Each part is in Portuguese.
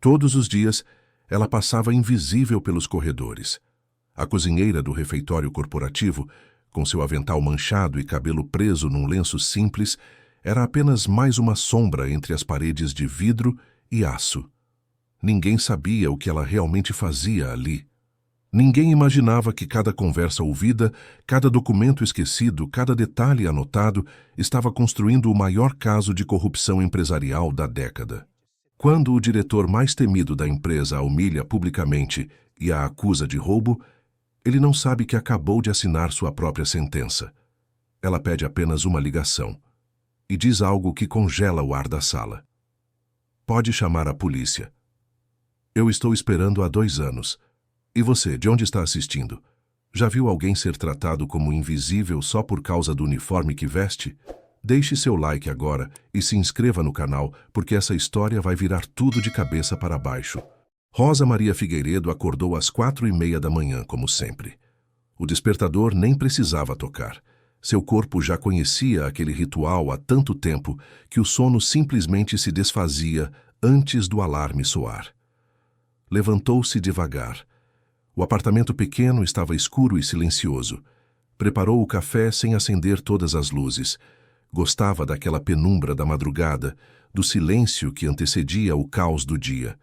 Todos os dias, ela passava invisível pelos corredores. A cozinheira do refeitório corporativo, com seu avental manchado e cabelo preso num lenço simples, era apenas mais uma sombra entre as paredes de vidro e aço. Ninguém sabia o que ela realmente fazia ali. Ninguém imaginava que cada conversa ouvida, cada documento esquecido, cada detalhe anotado estava construindo o maior caso de corrupção empresarial da década. Quando o diretor mais temido da empresa a humilha publicamente e a acusa de roubo, ele não sabe que acabou de assinar sua própria sentença. Ela pede apenas uma ligação e diz algo que congela o ar da sala. Pode chamar a polícia. Eu estou esperando há 2 anos. E você, de onde está assistindo? Já viu alguém ser tratado como invisível só por causa do uniforme que veste? Deixe seu like agora e se inscreva no canal, porque essa história vai virar tudo de cabeça para baixo. Rosa Maria Figueiredo acordou às 4:30 da manhã, como sempre. O despertador nem precisava tocar. Seu corpo já conhecia aquele ritual há tanto tempo que o sono simplesmente se desfazia antes do alarme soar. Levantou-se devagar. O apartamento pequeno estava escuro e silencioso. Preparou o café sem acender todas as luzes. Gostava daquela penumbra da madrugada, do silêncio que antecedia o caos do dia.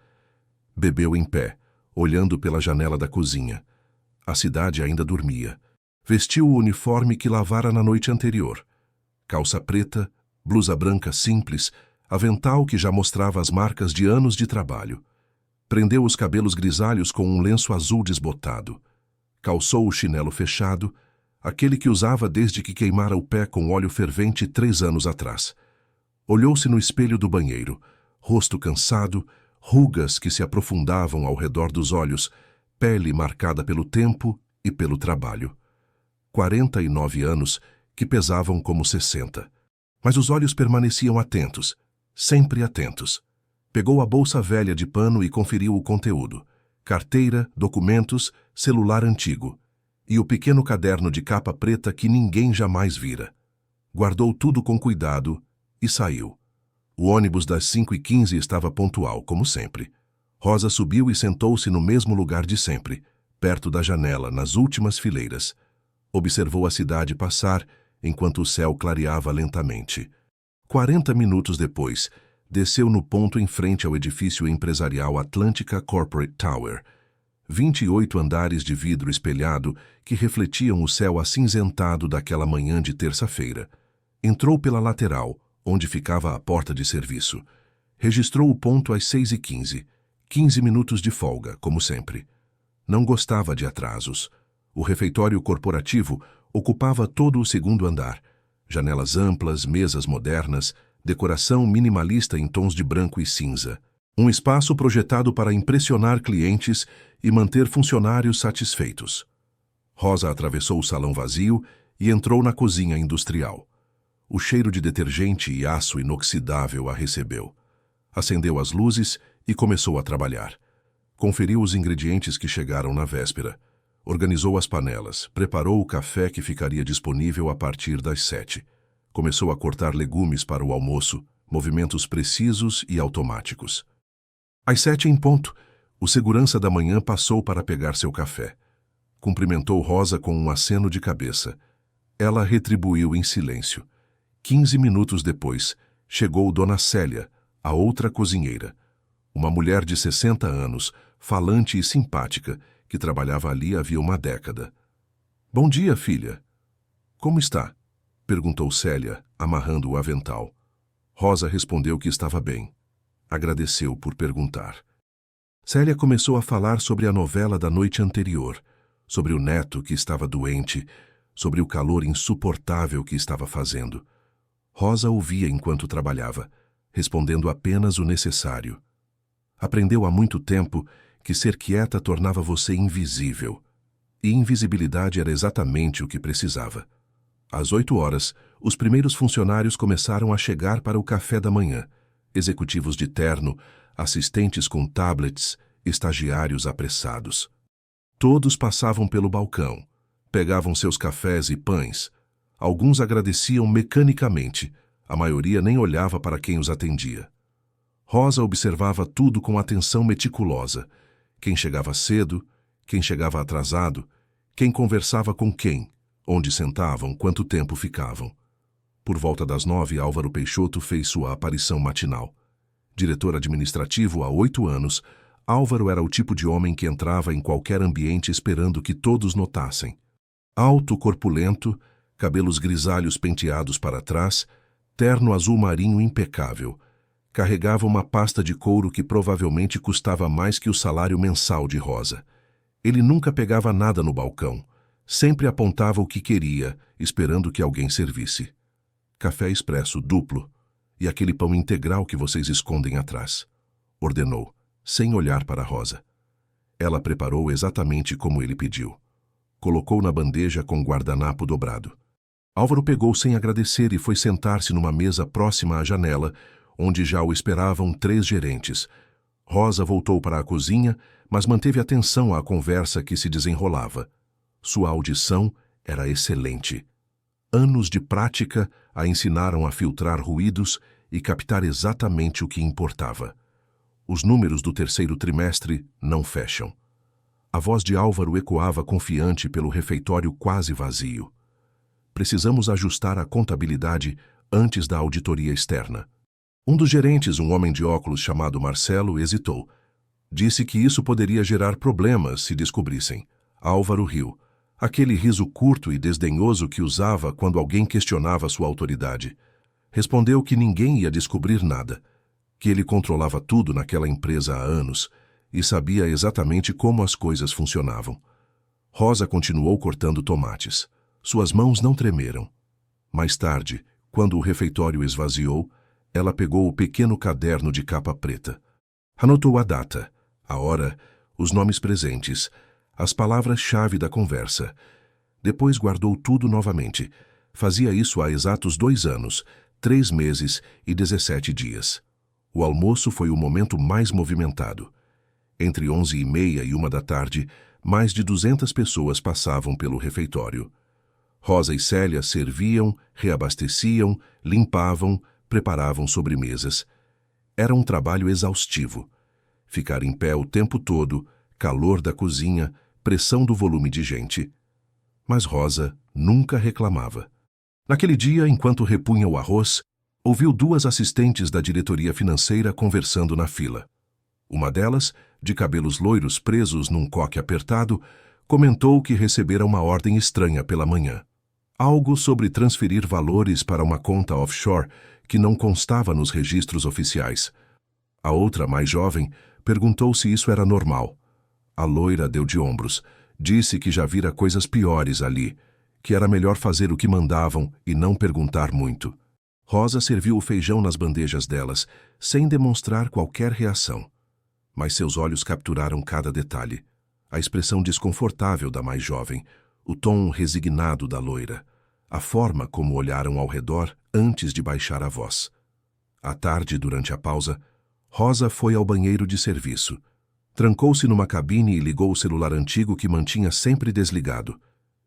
Bebeu em pé, olhando pela janela da cozinha. A cidade ainda dormia. Vestiu o uniforme que lavara na noite anterior. Calça preta, blusa branca simples, avental que já mostrava as marcas de anos de trabalho. Prendeu os cabelos grisalhos com um lenço azul desbotado. Calçou o chinelo fechado, aquele que usava desde que queimara o pé com óleo fervente 3 anos atrás. Olhou-se no espelho do banheiro, rosto cansado, rugas que se aprofundavam ao redor dos olhos, pele marcada pelo tempo e pelo trabalho. 49 anos que pesavam como 60. Mas os olhos permaneciam atentos, sempre atentos. Pegou a bolsa velha de pano e conferiu o conteúdo. Carteira, documentos, celular antigo. E o pequeno caderno de capa preta que ninguém jamais vira. Guardou tudo com cuidado e saiu. O ônibus das 5:15 estava pontual, como sempre. Rosa subiu e sentou-se no mesmo lugar de sempre, perto da janela, nas últimas fileiras. Observou a cidade passar, enquanto o céu clareava lentamente. 40 minutos depois, desceu no ponto em frente ao edifício empresarial Atlântica Corporate Tower. 28 andares de vidro espelhado que refletiam o céu acinzentado daquela manhã de terça-feira. Entrou pela lateral, onde ficava a porta de serviço. Registrou o ponto às 6:15. 15 minutos de folga, como sempre. Não gostava de atrasos. O refeitório corporativo ocupava todo o 2º andar. Janelas amplas, mesas modernas, decoração minimalista em tons de branco e cinza. Um espaço projetado para impressionar clientes e manter funcionários satisfeitos. Rosa atravessou o salão vazio e entrou na cozinha industrial. O cheiro de detergente e aço inoxidável a recebeu. Acendeu as luzes e começou a trabalhar. Conferiu os ingredientes que chegaram na véspera. Organizou as panelas, preparou o café que ficaria disponível a partir das 7. Começou a cortar legumes para o almoço, movimentos precisos e automáticos. Às 7 em ponto, o segurança da manhã passou para pegar seu café. Cumprimentou Rosa com um aceno de cabeça. Ela retribuiu em silêncio. 15 minutos depois, chegou Dona Célia, a outra cozinheira. Uma mulher de 60 anos, falante e simpática, que trabalhava ali havia uma década. "Bom dia, filha." "Como está?" perguntou Célia, amarrando o avental. Rosa respondeu que estava bem. Agradeceu por perguntar. Célia começou a falar sobre a novela da noite anterior, sobre o neto que estava doente, sobre o calor insuportável que estava fazendo. Rosa ouvia enquanto trabalhava, respondendo apenas o necessário. Aprendeu há muito tempo que ser quieta tornava você invisível. E invisibilidade era exatamente o que precisava. Às 8 horas, os primeiros funcionários começaram a chegar para o café da manhã. Executivos de terno, assistentes com tablets, estagiários apressados. Todos passavam pelo balcão, pegavam seus cafés e pães. Alguns agradeciam mecanicamente, a maioria nem olhava para quem os atendia. Rosa observava tudo com atenção meticulosa. Quem chegava cedo, quem chegava atrasado, quem conversava com quem, onde sentavam, quanto tempo ficavam. Por volta das 9, Álvaro Peixoto fez sua aparição matinal. Diretor administrativo há 8 anos, Álvaro era o tipo de homem que entrava em qualquer ambiente esperando que todos notassem. Alto, corpulento, cabelos grisalhos penteados para trás, terno azul marinho impecável. Carregava uma pasta de couro que provavelmente custava mais que o salário mensal de Rosa. Ele nunca pegava nada no balcão. Sempre apontava o que queria, esperando que alguém servisse. Café expresso duplo e aquele pão integral que vocês escondem atrás, ordenou, sem olhar para Rosa. Ela preparou exatamente como ele pediu. Colocou na bandeja com guardanapo dobrado. Álvaro pegou sem agradecer e foi sentar-se numa mesa próxima à janela, onde já o esperavam 3 gerentes. Rosa voltou para a cozinha, mas manteve atenção à conversa que se desenrolava. Sua audição era excelente. Anos de prática a ensinaram a filtrar ruídos e captar exatamente o que importava. Os números do 3º trimestre não fecham. A voz de Álvaro ecoava confiante pelo refeitório quase vazio. Precisamos ajustar a contabilidade antes da auditoria externa. Um dos gerentes, um homem de óculos chamado Marcelo, hesitou. Disse que isso poderia gerar problemas se descobrissem. Álvaro riu. Aquele riso curto e desdenhoso que usava quando alguém questionava sua autoridade. Respondeu que ninguém ia descobrir nada, que ele controlava tudo naquela empresa há anos e sabia exatamente como as coisas funcionavam. Rosa continuou cortando tomates. Suas mãos não tremeram. Mais tarde, quando o refeitório esvaziou, ela pegou o pequeno caderno de capa preta. Anotou a data, a hora, os nomes presentes, as palavras-chave da conversa. Depois guardou tudo novamente. Fazia isso há exatos 2 anos, 3 meses e 17 dias. O almoço foi o momento mais movimentado. Entre 11h30 e 1 da tarde, mais de 200 pessoas passavam pelo refeitório. Rosa e Célia serviam, reabasteciam, limpavam, preparavam sobremesas. Era um trabalho exaustivo. Ficar em pé o tempo todo, calor da cozinha, pressão do volume de gente. Mas Rosa nunca reclamava. Naquele dia, enquanto repunha o arroz, ouviu 2 assistentes da diretoria financeira conversando na fila. Uma delas, de cabelos loiros presos num coque apertado, comentou que recebera uma ordem estranha pela manhã. Algo sobre transferir valores para uma conta offshore que não constava nos registros oficiais. A outra, mais jovem, perguntou se isso era normal. A loira deu de ombros. Disse que já vira coisas piores ali, que era melhor fazer o que mandavam e não perguntar muito. Rosa serviu o feijão nas bandejas delas, sem demonstrar qualquer reação. Mas seus olhos capturaram cada detalhe. A expressão desconfortável da mais jovem, o tom resignado da loira, a forma como olharam ao redor antes de baixar a voz. À tarde, durante a pausa, Rosa foi ao banheiro de serviço. Trancou-se numa cabine e ligou o celular antigo que mantinha sempre desligado.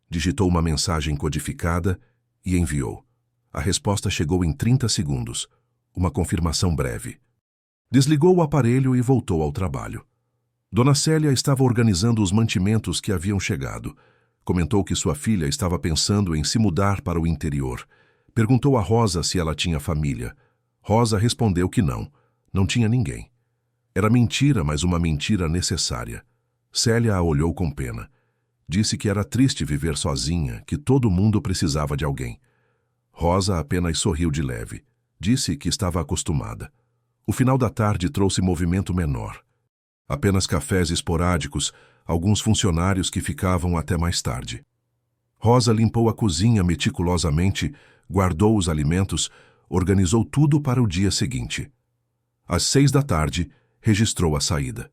Digitou uma mensagem codificada e enviou. A resposta chegou em 30 segundos. Uma confirmação breve. Desligou o aparelho e voltou ao trabalho. Dona Célia estava organizando os mantimentos que haviam chegado. Comentou que sua filha estava pensando em se mudar para o interior. Perguntou a Rosa se ela tinha família. Rosa respondeu que não. Não tinha ninguém. Era mentira, mas uma mentira necessária. Célia a olhou com pena. Disse que era triste viver sozinha, que todo mundo precisava de alguém. Rosa apenas sorriu de leve. Disse que estava acostumada. O final da tarde trouxe movimento menor. Apenas cafés esporádicos, alguns funcionários que ficavam até mais tarde. Rosa limpou a cozinha meticulosamente, guardou os alimentos, organizou tudo para o dia seguinte. Às 6 da tarde, registrou a saída.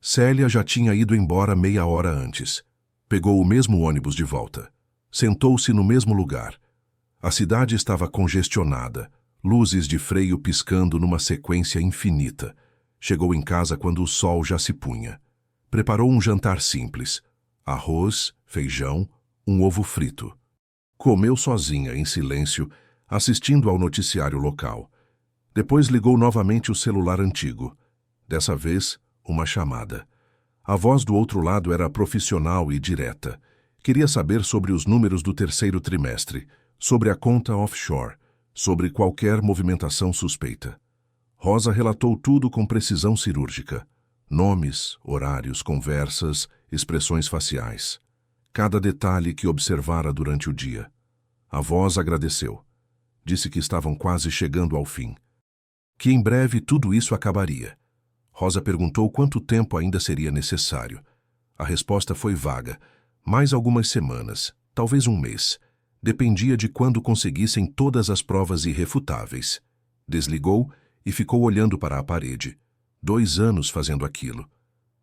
Célia já tinha ido embora meia hora antes. Pegou o mesmo ônibus de volta. Sentou-se no mesmo lugar. A cidade estava congestionada, luzes de freio piscando numa sequência infinita. Chegou em casa quando o sol já se punha. Preparou um jantar simples. Arroz, feijão, um ovo frito. Comeu sozinha, em silêncio, assistindo ao noticiário local. Depois ligou novamente o celular antigo. Dessa vez, uma chamada. A voz do outro lado era profissional e direta. Queria saber sobre os números do terceiro trimestre, sobre a conta offshore, sobre qualquer movimentação suspeita. Rosa relatou tudo com precisão cirúrgica. Nomes, horários, conversas, expressões faciais. Cada detalhe que observara durante o dia. A voz agradeceu. Disse que estavam quase chegando ao fim. Que em breve tudo isso acabaria. Rosa perguntou quanto tempo ainda seria necessário. A resposta foi vaga. Mais algumas semanas, talvez um mês. Dependia de quando conseguissem todas as provas irrefutáveis. Desligou e ficou olhando para a parede. 2 anos fazendo aquilo.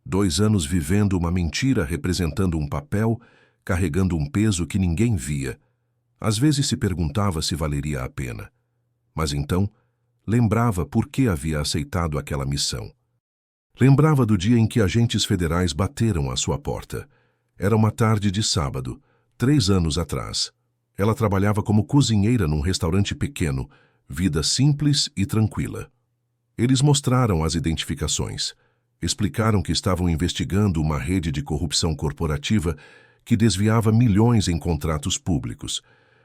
2 anos vivendo uma mentira representando um papel, carregando um peso que ninguém via. Às vezes se perguntava se valeria a pena. Mas então, lembrava por que havia aceitado aquela missão. Lembrava do dia em que agentes federais bateram à sua porta. Era uma tarde de sábado, 3 anos atrás. Ela trabalhava como cozinheira num restaurante pequeno, vida simples e tranquila. Eles mostraram as identificações. Explicaram que estavam investigando uma rede de corrupção corporativa que desviava milhões em contratos públicos.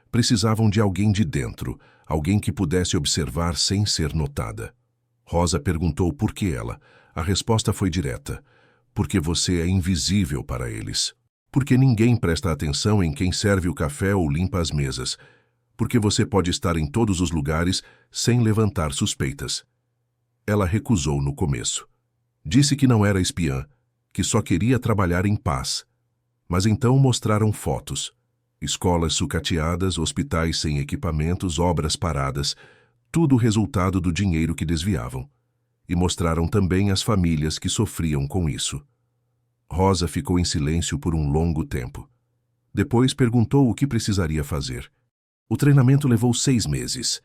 Precisavam de alguém de dentro, alguém que pudesse observar sem ser notada. Rosa perguntou por que ela. A resposta foi direta. Porque você é invisível para eles. Porque ninguém presta atenção em quem serve o café ou limpa as mesas. Porque você pode estar em todos os lugares sem levantar suspeitas. Ela recusou no começo. Disse que não era espiã, que só queria trabalhar em paz. Mas então mostraram fotos. Escolas sucateadas, hospitais sem equipamentos, obras paradas, tudo resultado do dinheiro que desviavam. E mostraram também as famílias que sofriam com isso. Rosa ficou em silêncio por um longo tempo. Depois perguntou o que precisaria fazer. O treinamento levou 6 meses.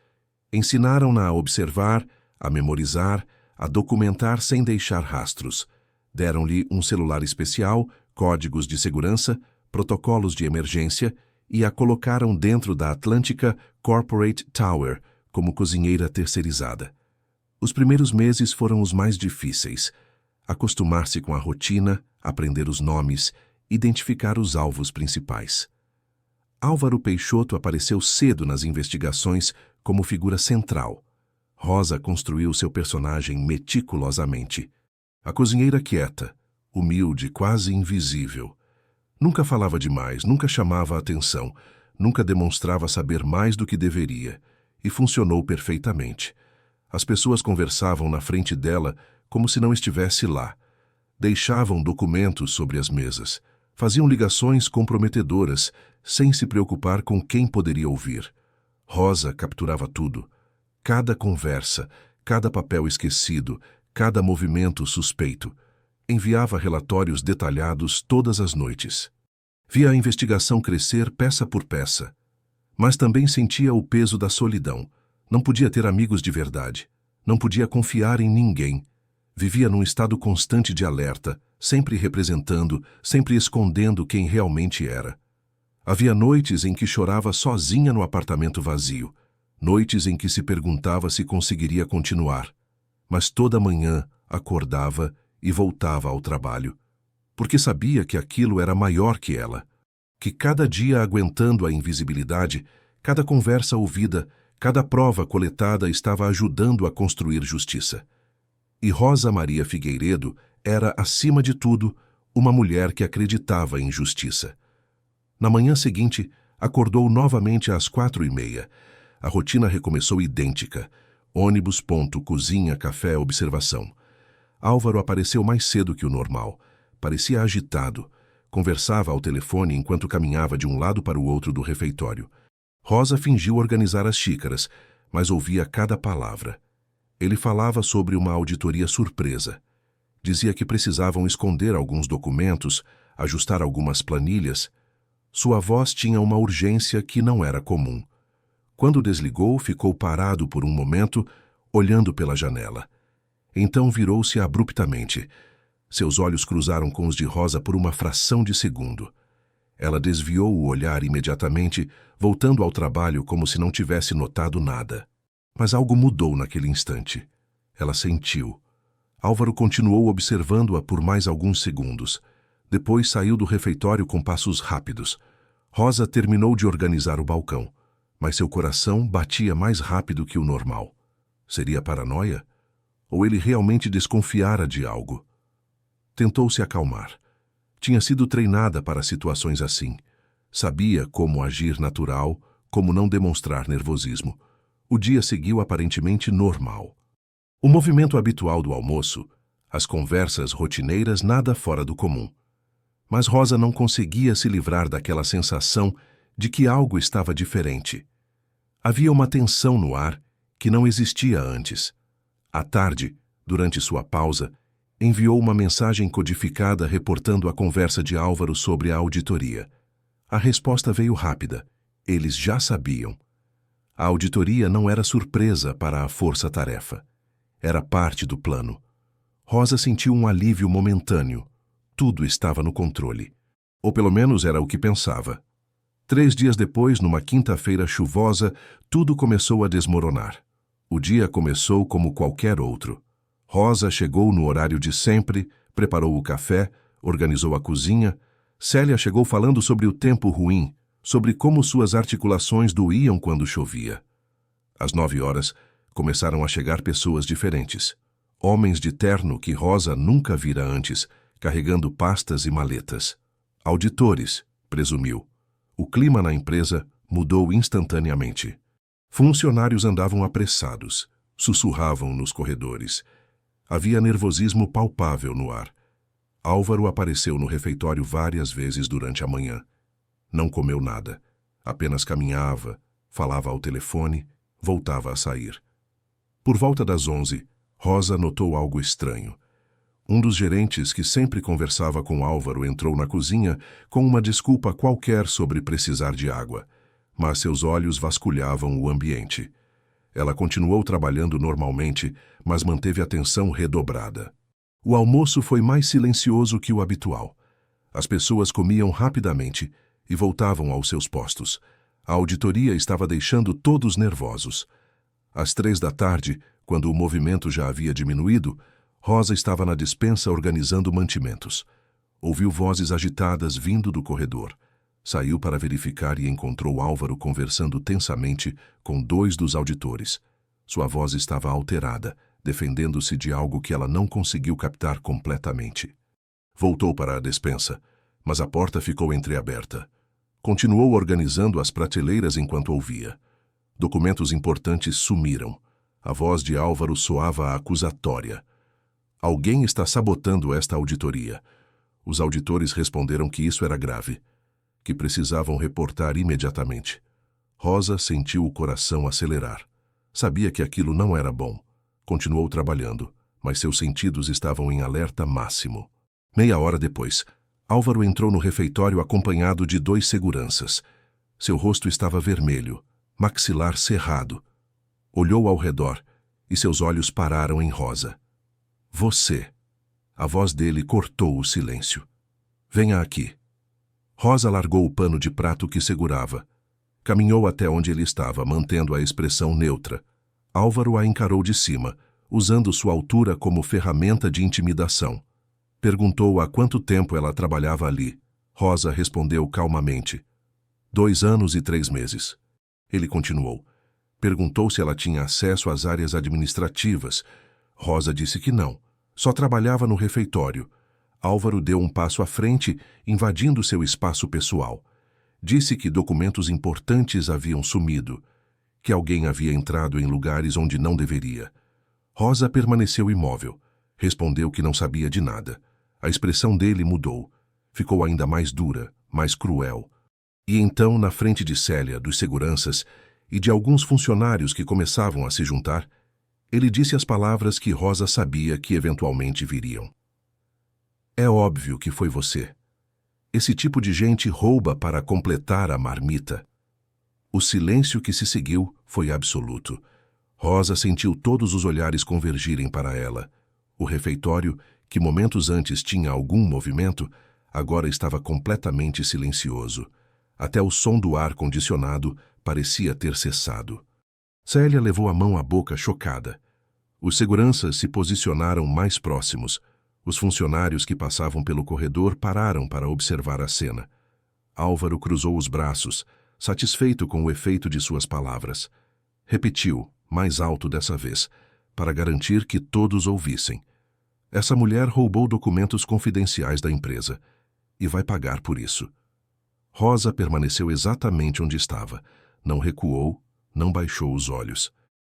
Ensinaram-na a observar, a memorizar, a documentar sem deixar rastros. Deram-lhe um celular especial, códigos de segurança, protocolos de emergência e a colocaram dentro da Atlântica Corporate Tower como cozinheira terceirizada. Os primeiros meses foram os mais difíceis. Acostumar-se com a rotina, aprender os nomes, identificar os alvos principais. Álvaro Peixoto apareceu cedo nas investigações como figura central. Rosa construiu seu personagem meticulosamente. A cozinheira quieta, humilde, quase invisível. Nunca falava demais, nunca chamava a atenção, nunca demonstrava saber mais do que deveria, e funcionou perfeitamente. As pessoas conversavam na frente dela como se não estivesse lá. Deixavam documentos sobre as mesas, faziam ligações comprometedoras, sem se preocupar com quem poderia ouvir. Rosa capturava tudo. Cada conversa, cada papel esquecido, cada movimento suspeito. Enviava relatórios detalhados todas as noites. Via a investigação crescer peça por peça. Mas também sentia o peso da solidão. Não podia ter amigos de verdade. Não podia confiar em ninguém. Vivia num estado constante de alerta, sempre representando, sempre escondendo quem realmente era. Havia noites em que chorava sozinha no apartamento vazio. Noites em que se perguntava se conseguiria continuar. Mas toda manhã acordava e voltava ao trabalho. Porque sabia que aquilo era maior que ela. Que cada dia aguentando a invisibilidade, cada conversa ouvida, cada prova coletada estava ajudando a construir justiça. E Rosa Maria Figueiredo era, acima de tudo, uma mulher que acreditava em justiça. Na manhã seguinte, acordou novamente às 4h30. A rotina recomeçou idêntica. Ônibus, ponto, cozinha, café, observação. Álvaro apareceu mais cedo que o normal. Parecia agitado. Conversava ao telefone enquanto caminhava de um lado para o outro do refeitório. Rosa fingiu organizar as xícaras, mas ouvia cada palavra. Ele falava sobre uma auditoria surpresa. Dizia que precisavam esconder alguns documentos, ajustar algumas planilhas. Sua voz tinha uma urgência que não era comum. Quando desligou, ficou parado por um momento, olhando pela janela. Então virou-se abruptamente. Seus olhos cruzaram com os de Rosa por uma fração de segundo. Ela desviou o olhar imediatamente, voltando ao trabalho como se não tivesse notado nada. Mas algo mudou naquele instante. Ela sentiu. Álvaro continuou observando-a por mais alguns segundos. Depois saiu do refeitório com passos rápidos. Rosa terminou de organizar o balcão, mas seu coração batia mais rápido que o normal. Seria paranoia? Ou ele realmente desconfiara de algo? Tentou se acalmar. Tinha sido treinada para situações assim. Sabia como agir natural, como não demonstrar nervosismo. O dia seguiu aparentemente normal. O movimento habitual do almoço, as conversas rotineiras, nada fora do comum. Mas Rosa não conseguia se livrar daquela sensação de que algo estava diferente. Havia uma tensão no ar que não existia antes. À tarde, durante sua pausa, enviou uma mensagem codificada reportando a conversa de Álvaro sobre a auditoria. A resposta veio rápida. Eles já sabiam. A auditoria não era surpresa para a força-tarefa. Era parte do plano. Rosa sentiu um alívio momentâneo. Tudo estava no controle. Ou pelo menos era o que pensava. 3 dias depois, numa quinta-feira chuvosa, tudo começou a desmoronar. O dia começou como qualquer outro. Rosa chegou no horário de sempre, preparou o café, organizou a cozinha. Célia chegou falando sobre o tempo ruim, sobre como suas articulações doíam quando chovia. Às 9 horas, começaram a chegar pessoas diferentes. Homens de terno que Rosa nunca vira antes, carregando pastas e maletas. Auditores, presumiu. O clima na empresa mudou instantaneamente. Funcionários andavam apressados, sussurravam nos corredores. Havia nervosismo palpável no ar. Álvaro apareceu no refeitório várias vezes durante a manhã. Não comeu nada. Apenas caminhava, falava ao telefone, voltava a sair. Por volta das 11, Rosa notou algo estranho. Um dos gerentes que sempre conversava com Álvaro entrou na cozinha com uma desculpa qualquer sobre precisar de água, mas seus olhos vasculhavam o ambiente. Ela continuou trabalhando normalmente, mas manteve a atenção redobrada. O almoço foi mais silencioso que o habitual. As pessoas comiam rapidamente e voltavam aos seus postos. A auditoria estava deixando todos nervosos. Às 3 da tarde, quando o movimento já havia diminuído, Rosa estava na despensa organizando mantimentos. Ouviu vozes agitadas vindo do corredor. Saiu para verificar e encontrou Álvaro conversando tensamente com 2 dos auditores. Sua voz estava alterada, defendendo-se de algo que ela não conseguiu captar completamente. Voltou para a despensa, mas a porta ficou entreaberta. Continuou organizando as prateleiras enquanto ouvia. Documentos importantes sumiram. A voz de Álvaro soava acusatória. Alguém está sabotando esta auditoria. Os auditores responderam que isso era grave, que precisavam reportar imediatamente. Rosa sentiu o coração acelerar. Sabia que aquilo não era bom. Continuou trabalhando, mas seus sentidos estavam em alerta máximo. Meia hora depois, Álvaro entrou no refeitório acompanhado de 2 seguranças. Seu rosto estava vermelho, maxilar cerrado. Olhou ao redor e seus olhos pararam em Rosa. Você. A voz dele cortou o silêncio. Venha aqui. Rosa largou o pano de prato que segurava. Caminhou até onde ele estava, mantendo a expressão neutra. Álvaro a encarou de cima, usando sua altura como ferramenta de intimidação. Perguntou há quanto tempo ela trabalhava ali. Rosa respondeu calmamente. 2 anos e 3 meses. Ele continuou. Perguntou se ela tinha acesso às áreas administrativas. Rosa disse que não. Só trabalhava no refeitório. Álvaro deu um passo à frente, invadindo seu espaço pessoal. Disse que documentos importantes haviam sumido, que alguém havia entrado em lugares onde não deveria. Rosa permaneceu imóvel. Respondeu que não sabia de nada. A expressão dele mudou. Ficou ainda mais dura, mais cruel. E então, na frente de Célia, dos seguranças e de alguns funcionários que começavam a se juntar, ele disse as palavras que Rosa sabia que eventualmente viriam. É óbvio que foi você. Esse tipo de gente rouba para completar a marmita. O silêncio que se seguiu foi absoluto. Rosa sentiu todos os olhares convergirem para ela. O refeitório, que momentos antes tinha algum movimento, agora estava completamente silencioso. Até o som do ar-condicionado parecia ter cessado. Célia levou a mão à boca chocada. Os seguranças se posicionaram mais próximos. Os funcionários que passavam pelo corredor pararam para observar a cena. Álvaro cruzou os braços, satisfeito com o efeito de suas palavras. Repetiu, mais alto dessa vez, para garantir que todos ouvissem. Essa mulher roubou documentos confidenciais da empresa e vai pagar por isso. Rosa permaneceu exatamente onde estava. Não recuou, não baixou os olhos.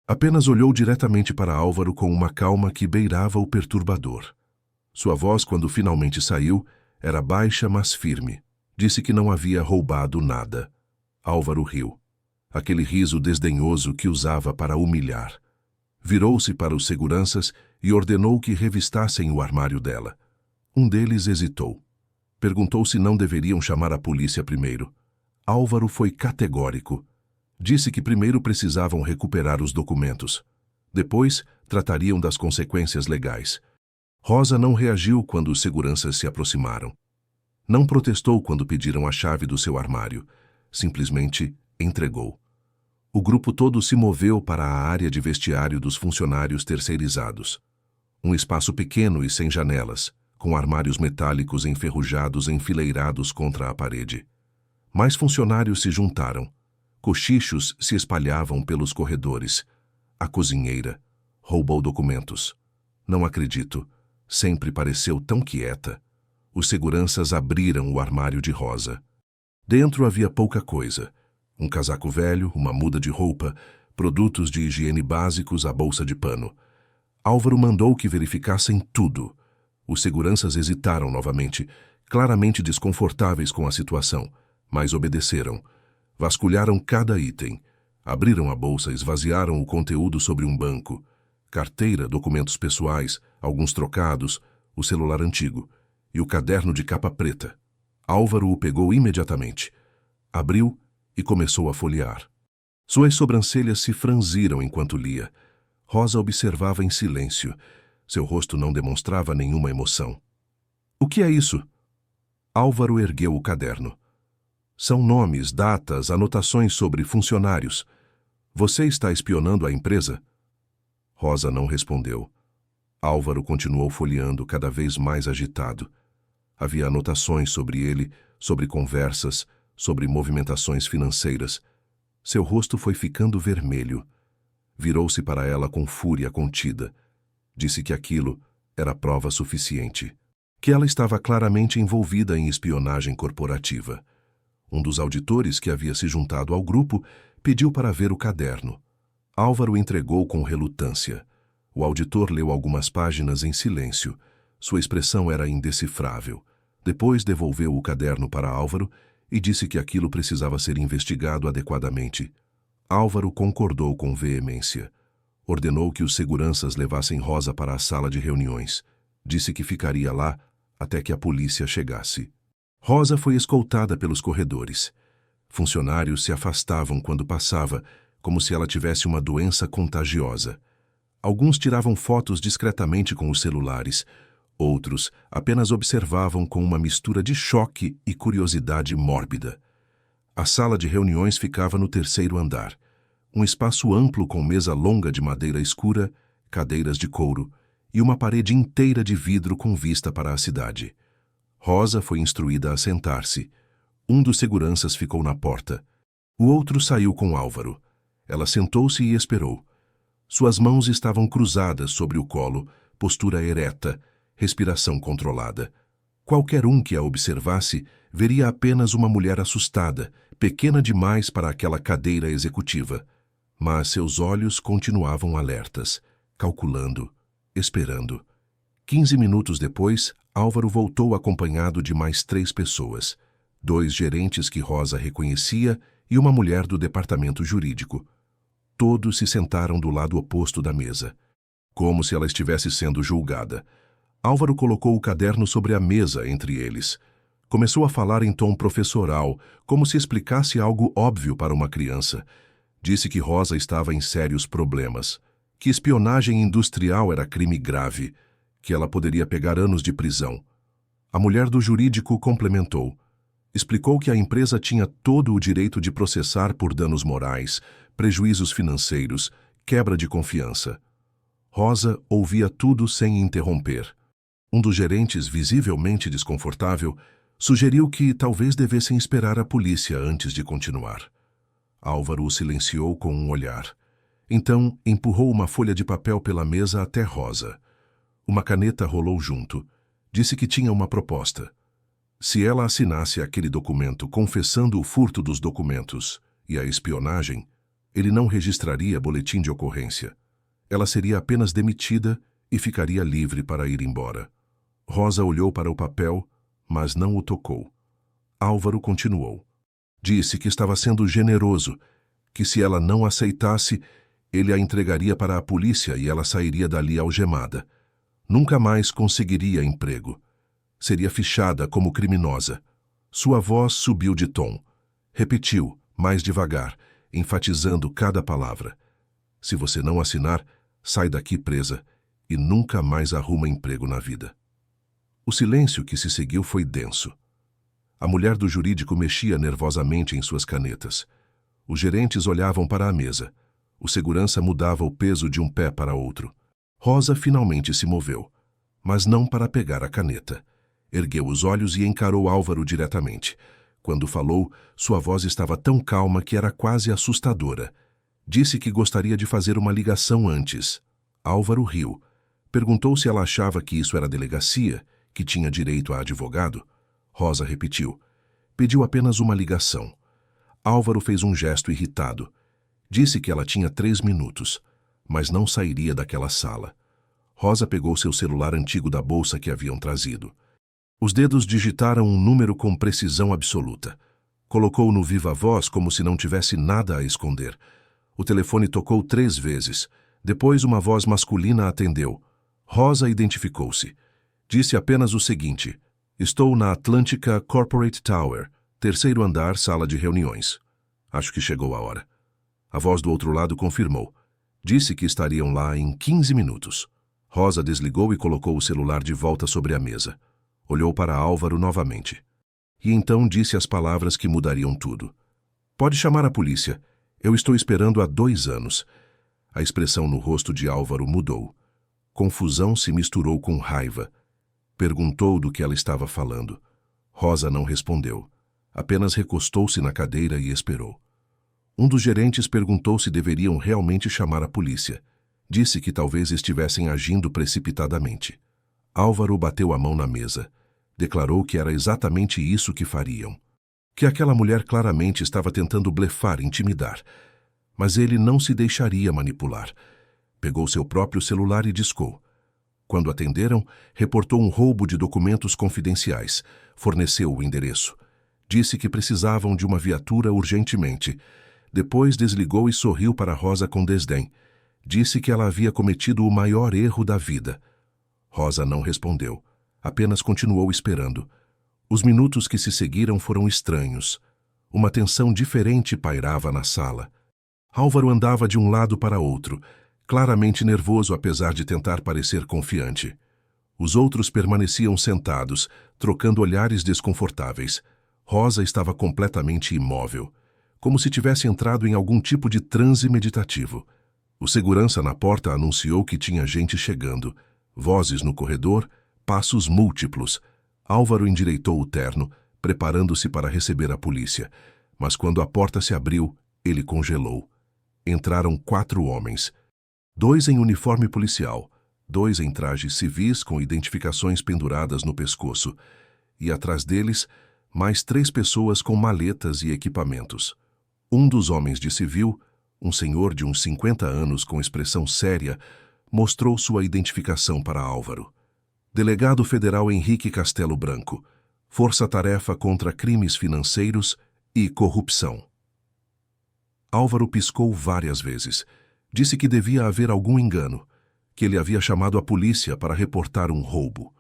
Apenas olhou diretamente para Álvaro com uma calma que beirava o perturbador. Sua voz, quando finalmente saiu, era baixa, mas firme. Disse que não havia roubado nada. Álvaro riu. Aquele riso desdenhoso que usava para humilhar. Virou-se para os seguranças e ordenou que revistassem o armário dela. Um deles hesitou. Perguntou se não deveriam chamar a polícia primeiro. Álvaro foi categórico. Disse que primeiro precisavam recuperar os documentos. Depois, tratariam das consequências legais. Rosa não reagiu quando os seguranças se aproximaram. Não protestou quando pediram a chave do seu armário. Simplesmente entregou. O grupo todo se moveu para a área de vestiário dos funcionários terceirizados. Um espaço pequeno e sem janelas, com armários metálicos enferrujados enfileirados contra a parede. Mais funcionários se juntaram. Cochichos se espalhavam pelos corredores. A cozinheira roubou documentos. Não acredito. Sempre pareceu tão quieta. Os seguranças abriram o armário de Rosa. Dentro havia pouca coisa. Um casaco velho, uma muda de roupa, produtos de higiene básicos, a bolsa de pano. Álvaro mandou que verificassem tudo. Os seguranças hesitaram novamente, claramente desconfortáveis com a situação, mas obedeceram. Vasculharam cada item. Abriram a bolsa, esvaziaram o conteúdo sobre um banco. Carteira, documentos pessoais, alguns trocados, o celular antigo e o caderno de capa preta. Álvaro o pegou imediatamente. Abriu e começou a folhear. Suas sobrancelhas se franziram enquanto lia. Rosa observava em silêncio. Seu rosto não demonstrava nenhuma emoção. O que é isso? Álvaro ergueu o caderno. São nomes, datas, anotações sobre funcionários. Você está espionando a empresa? Rosa não respondeu. Álvaro continuou folheando, cada vez mais agitado. Havia anotações sobre ele, sobre conversas, sobre movimentações financeiras. Seu rosto foi ficando vermelho. Virou-se para ela com fúria contida. Disse que aquilo era prova suficiente. Que ela estava claramente envolvida em espionagem corporativa. Um dos auditores que havia se juntado ao grupo pediu para ver o caderno. Álvaro entregou com relutância. O auditor leu algumas páginas em silêncio. Sua expressão era indecifrável. Depois devolveu o caderno para Álvaro e disse que aquilo precisava ser investigado adequadamente. Álvaro concordou com veemência. Ordenou que os seguranças levassem Rosa para a sala de reuniões. Disse que ficaria lá até que a polícia chegasse. Rosa foi escoltada pelos corredores. Funcionários se afastavam quando passava, como se ela tivesse uma doença contagiosa. Alguns tiravam fotos discretamente com os celulares. Outros apenas observavam com uma mistura de choque e curiosidade mórbida. A sala de reuniões ficava no terceiro andar. Um espaço amplo com mesa longa de madeira escura, cadeiras de couro e uma parede inteira de vidro com vista para a cidade. Rosa foi instruída a sentar-se. Um dos seguranças ficou na porta. O outro saiu com Álvaro. Ela sentou-se e esperou. Suas mãos estavam cruzadas sobre o colo, postura ereta, respiração controlada. Qualquer um que a observasse veria apenas uma mulher assustada, pequena demais para aquela cadeira executiva. Mas seus olhos continuavam alertas, calculando, esperando. 15 minutos depois, Álvaro voltou acompanhado de mais 3 pessoas. 2 gerentes que Rosa reconhecia e uma mulher do departamento jurídico. Todos se sentaram do lado oposto da mesa, como se ela estivesse sendo julgada. Álvaro colocou o caderno sobre a mesa entre eles. Começou a falar em tom professoral, como se explicasse algo óbvio para uma criança. Disse que Rosa estava em sérios problemas, que espionagem industrial era crime grave, que ela poderia pegar anos de prisão. A mulher do jurídico complementou. Explicou que a empresa tinha todo o direito de processar por danos morais, prejuízos financeiros, quebra de confiança. Rosa ouvia tudo sem interromper. Um dos gerentes, visivelmente desconfortável, sugeriu que talvez devessem esperar a polícia antes de continuar. Álvaro o silenciou com um olhar. Então, empurrou uma folha de papel pela mesa até Rosa. Uma caneta rolou junto. Disse que tinha uma proposta. Se ela assinasse aquele documento confessando o furto dos documentos e a espionagem, ele não registraria boletim de ocorrência. Ela seria apenas demitida e ficaria livre para ir embora. Rosa olhou para o papel, mas não o tocou. Álvaro continuou. Disse que estava sendo generoso, que se ela não aceitasse, ele a entregaria para a polícia e ela sairia dali algemada. Nunca mais conseguiria emprego. Seria fichada como criminosa. Sua voz subiu de tom. Repetiu, mais devagar, enfatizando cada palavra. Se você não assinar, sai daqui presa e nunca mais arruma emprego na vida. O silêncio que se seguiu foi denso. A mulher do jurídico mexia nervosamente em suas canetas. Os gerentes olhavam para a mesa. O segurança mudava o peso de um pé para outro. Rosa finalmente se moveu, mas não para pegar a caneta. Ergueu os olhos e encarou Álvaro diretamente. Quando falou, sua voz estava tão calma que era quase assustadora. Disse que gostaria de fazer uma ligação antes. Álvaro riu. Perguntou se ela achava que isso era delegacia, que tinha direito a advogado. Rosa repetiu. Pediu apenas uma ligação. Álvaro fez um gesto irritado. Disse que ela tinha 3 minutos, mas não sairia daquela sala. Rosa pegou seu celular antigo da bolsa que haviam trazido. Os dedos digitaram um número com precisão absoluta. Colocou no viva-voz como se não tivesse nada a esconder. O telefone tocou 3 vezes. Depois uma voz masculina atendeu. Rosa identificou-se. Disse apenas o seguinte: estou na Atlântica Corporate Tower, 3º andar, sala de reuniões. Acho que chegou a hora. A voz do outro lado confirmou. Disse que estariam lá em 15 minutos. Rosa desligou e colocou o celular de volta sobre a mesa. Olhou para Álvaro novamente. E então disse as palavras que mudariam tudo. Pode chamar a polícia. Eu estou esperando há 2 anos. A expressão no rosto de Álvaro mudou. Confusão se misturou com raiva. Perguntou do que ela estava falando. Rosa não respondeu. Apenas recostou-se na cadeira e esperou. Um dos gerentes perguntou se deveriam realmente chamar a polícia. Disse que talvez estivessem agindo precipitadamente. Álvaro bateu a mão na mesa. Declarou que era exatamente isso que fariam. Que aquela mulher claramente estava tentando blefar, intimidar. Mas ele não se deixaria manipular. Pegou seu próprio celular e discou. Quando atenderam, reportou um roubo de documentos confidenciais. Forneceu o endereço. Disse que precisavam de uma viatura urgentemente. Depois desligou e sorriu para Rosa com desdém. Disse que ela havia cometido o maior erro da vida. Rosa não respondeu. Apenas continuou esperando. Os minutos que se seguiram foram estranhos. Uma tensão diferente pairava na sala. Álvaro andava de um lado para outro, claramente nervoso apesar de tentar parecer confiante. Os outros permaneciam sentados, trocando olhares desconfortáveis. Rosa estava completamente imóvel, como se tivesse entrado em algum tipo de transe meditativo. O segurança na porta anunciou que tinha gente chegando. Vozes no corredor, passos múltiplos. Álvaro endireitou o terno, preparando-se para receber a polícia. Mas quando a porta se abriu, ele congelou. Entraram 4 homens. 2 em uniforme policial, 2 em trajes civis com identificações penduradas no pescoço. E atrás deles, mais 3 pessoas com maletas e equipamentos. Um dos homens de civil, um senhor de uns 50 anos com expressão séria, mostrou sua identificação para Álvaro. Delegado Federal Henrique Castelo Branco, Força-Tarefa contra Crimes Financeiros e Corrupção. Álvaro piscou várias vezes. Disse que devia haver algum engano, que ele havia chamado a polícia para reportar um roubo.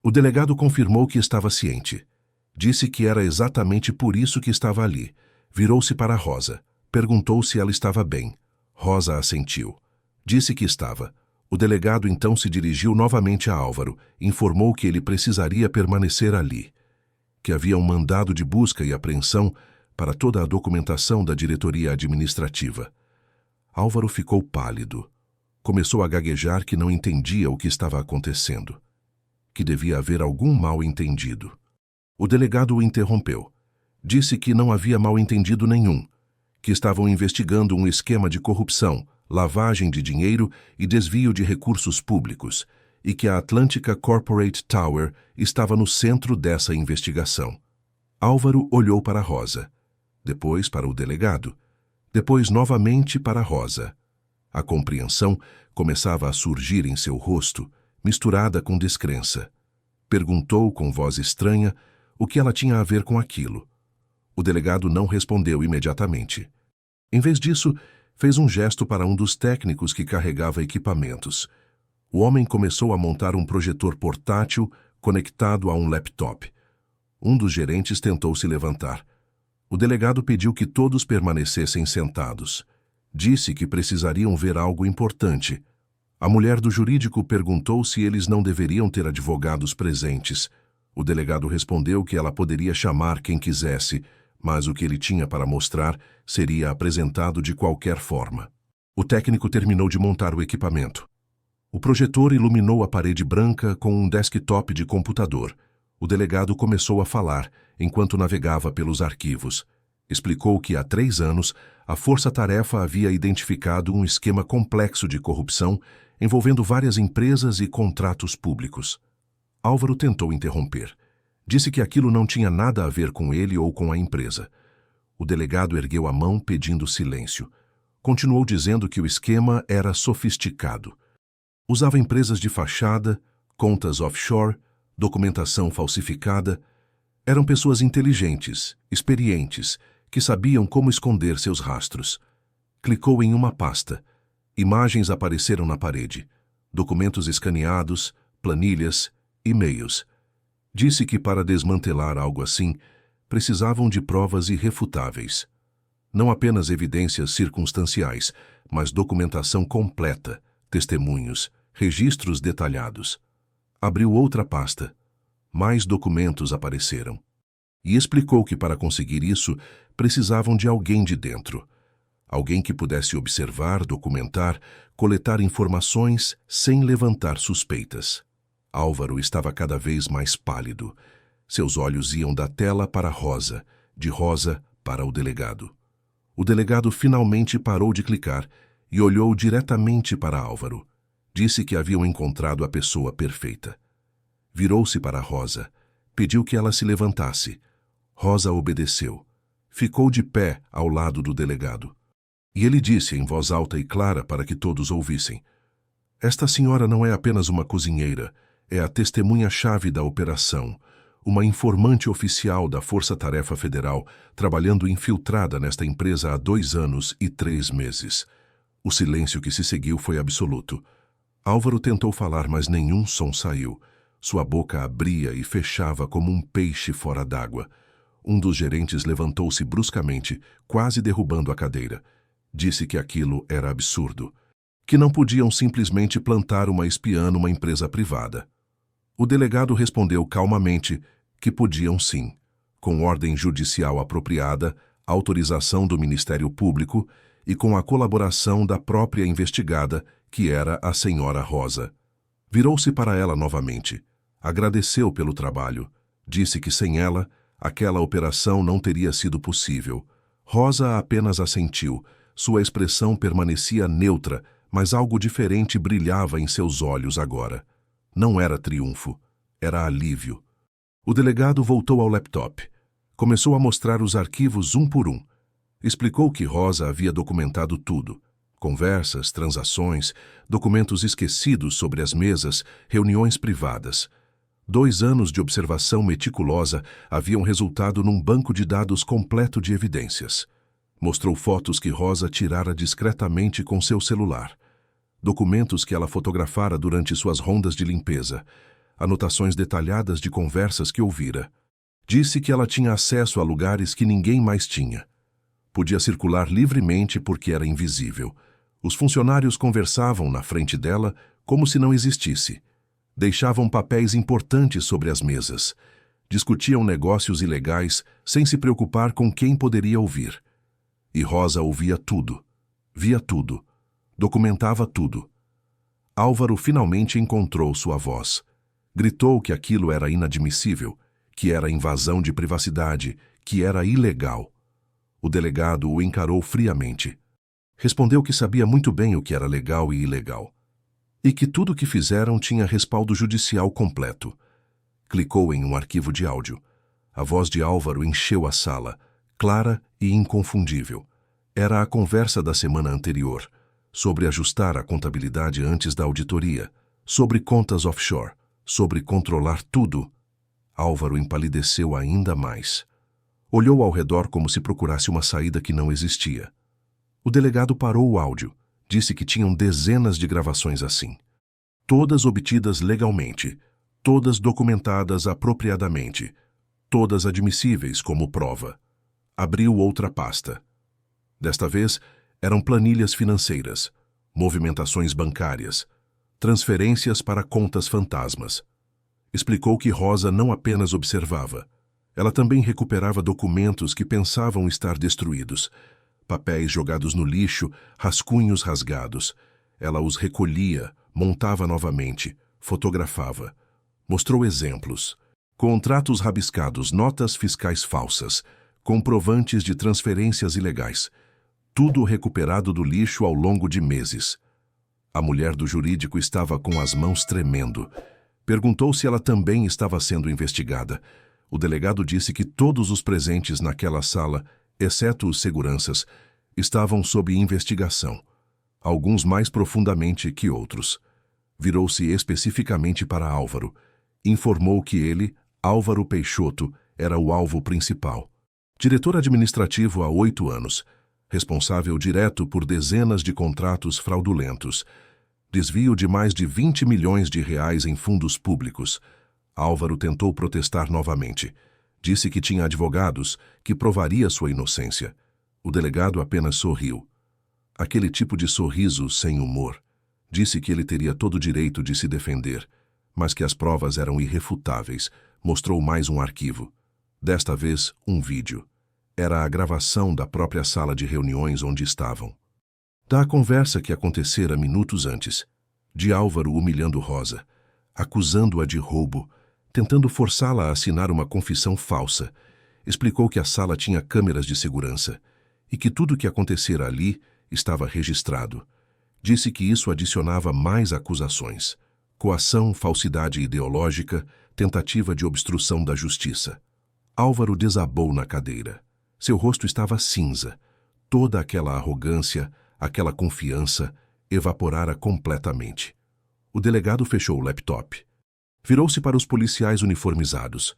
O delegado confirmou que estava ciente. Disse que era exatamente por isso que estava ali. Virou-se para Rosa. Perguntou se ela estava bem. Rosa assentiu. Disse que estava. O delegado então se dirigiu novamente a Álvaro, informou que ele precisaria permanecer ali. que havia um mandado de busca e apreensão para toda a documentação da diretoria administrativa. Álvaro ficou pálido. Começou a gaguejar que não entendia o que estava acontecendo. Que devia haver algum mal-entendido. O delegado o interrompeu. Disse que não havia mal-entendido nenhum, que estavam investigando um esquema de corrupção, lavagem de dinheiro e desvio de recursos públicos, e que a Atlântica Corporate Tower estava no centro dessa investigação. Álvaro olhou para Rosa, depois para o delegado, depois novamente para Rosa. A compreensão começava a surgir em seu rosto, misturada com descrença. Perguntou com voz estranha o que ela tinha a ver com aquilo. O delegado não respondeu imediatamente. Em vez disso, fez um gesto para um dos técnicos que carregava equipamentos. O homem começou a montar um projetor portátil conectado a um laptop. Um dos gerentes tentou se levantar. O delegado pediu que todos permanecessem sentados. Disse que precisariam ver algo importante. A mulher do jurídico perguntou se eles não deveriam ter advogados presentes. O delegado respondeu que ela poderia chamar quem quisesse, mas o que ele tinha para mostrar seria apresentado de qualquer forma. O técnico terminou de montar o equipamento. O projetor iluminou a parede branca com um desktop de computador. O delegado começou a falar, enquanto navegava pelos arquivos. Explicou que há 3 anos, a Força-Tarefa havia identificado um esquema complexo de corrupção envolvendo várias empresas e contratos públicos. Álvaro tentou interromper. Disse que aquilo não tinha nada a ver com ele ou com a empresa. O delegado ergueu a mão pedindo silêncio. Continuou dizendo que o esquema era sofisticado. Usava empresas de fachada, contas offshore, documentação falsificada. Eram pessoas inteligentes, experientes, que sabiam como esconder seus rastros. Clicou em uma pasta. Imagens apareceram na parede. Documentos escaneados, planilhas, e-mails. Disse que para desmantelar algo assim, precisavam de provas irrefutáveis. Não apenas evidências circunstanciais, mas documentação completa, testemunhos, registros detalhados. Abriu outra pasta. Mais documentos apareceram. E explicou que para conseguir isso, precisavam de alguém de dentro. Alguém que pudesse observar, documentar, coletar informações sem levantar suspeitas. Álvaro estava cada vez mais pálido. Seus olhos iam da tela para Rosa, de Rosa para o delegado. O delegado finalmente parou de clicar e olhou diretamente para Álvaro. Disse que haviam encontrado a pessoa perfeita. Virou-se para Rosa. Pediu que ela se levantasse. Rosa obedeceu. Ficou de pé ao lado do delegado. E ele disse em voz alta e clara para que todos ouvissem: "Esta senhora não é apenas uma cozinheira, é a testemunha-chave da operação, uma informante oficial da Força-Tarefa Federal, trabalhando infiltrada nesta empresa há 2 anos e 3 meses. O silêncio que se seguiu foi absoluto. Álvaro tentou falar, mas nenhum som saiu. Sua boca abria e fechava como um peixe fora d'água. Um dos gerentes levantou-se bruscamente, quase derrubando a cadeira. Disse que aquilo era absurdo, que não podiam simplesmente plantar uma espiã numa empresa privada. O delegado respondeu calmamente que podiam sim, com ordem judicial apropriada, autorização do Ministério Público e com a colaboração da própria investigada, que era a senhora Rosa. Virou-se para ela novamente, agradeceu pelo trabalho, disse que sem ela, aquela operação não teria sido possível. Rosa apenas assentiu. Sua expressão permanecia neutra, mas algo diferente brilhava em seus olhos agora. Não era triunfo, era alívio. O delegado voltou ao laptop. Começou a mostrar os arquivos um por um. Explicou que Rosa havia documentado tudo. Conversas, transações, documentos esquecidos sobre as mesas, reuniões privadas. 2 anos de observação meticulosa haviam resultado num banco de dados completo de evidências. Mostrou fotos que Rosa tirara discretamente com seu celular. Documentos que ela fotografara durante suas rondas de limpeza. Anotações detalhadas de conversas que ouvira. Disse que ela tinha acesso a lugares que ninguém mais tinha. Podia circular livremente porque era invisível. Os funcionários conversavam na frente dela como se não existisse. Deixavam papéis importantes sobre as mesas. Discutiam negócios ilegais sem se preocupar com quem poderia ouvir. E Rosa ouvia tudo, via tudo, documentava tudo. Álvaro finalmente encontrou sua voz. Gritou que aquilo era inadmissível, que era invasão de privacidade, que era ilegal. O delegado o encarou friamente. Respondeu que sabia muito bem o que era legal e ilegal, e que tudo o que fizeram tinha respaldo judicial completo. Clicou em um arquivo de áudio. A voz de Álvaro encheu a sala, clara e inconfundível. Era a conversa da semana anterior, sobre ajustar a contabilidade antes da auditoria, sobre contas offshore, sobre controlar tudo. Álvaro empalideceu ainda mais. Olhou ao redor como se procurasse uma saída que não existia. O delegado parou o áudio. Disse que tinham dezenas de gravações assim. Todas obtidas legalmente, todas documentadas apropriadamente, todas admissíveis como prova. Abriu outra pasta. Desta vez, eram planilhas financeiras, movimentações bancárias, transferências para contas fantasmas. Explicou que Rosa não apenas observava, ela também recuperava documentos que pensavam estar destruídos, papéis jogados no lixo, rascunhos rasgados. Ela os recolhia, montava novamente, fotografava. Mostrou exemplos. Contratos rabiscados, notas fiscais falsas, comprovantes de transferências ilegais. Tudo recuperado do lixo ao longo de meses. A mulher do jurídico estava com as mãos tremendo. Perguntou se ela também estava sendo investigada. O delegado disse que todos os presentes naquela sala, exceto os seguranças, estavam sob investigação, alguns mais profundamente que outros. Virou-se especificamente para Álvaro. Informou que ele, Álvaro Peixoto, era o alvo principal. Diretor administrativo há 8 anos, responsável direto por dezenas de contratos fraudulentos, desvio de mais de 20 milhões de reais em fundos públicos. Álvaro tentou protestar novamente. Disse que tinha advogados, que provaria sua inocência. O delegado apenas sorriu. Aquele tipo de sorriso sem humor. Disse que ele teria todo o direito de se defender, mas que as provas eram irrefutáveis. Mostrou mais um arquivo. Desta vez, um vídeo. Era a gravação da própria sala de reuniões onde estavam. Da conversa que acontecera minutos antes, de Álvaro humilhando Rosa, acusando-a de roubo, tentando forçá-la a assinar uma confissão falsa. Explicou que a sala tinha câmeras de segurança e que tudo o que acontecera ali estava registrado. Disse que isso adicionava mais acusações: coação, falsidade ideológica, tentativa de obstrução da justiça. Álvaro desabou na cadeira. Seu rosto estava cinza. Toda aquela arrogância, aquela confiança, evaporara completamente. O delegado fechou o laptop. Virou-se para os policiais uniformizados.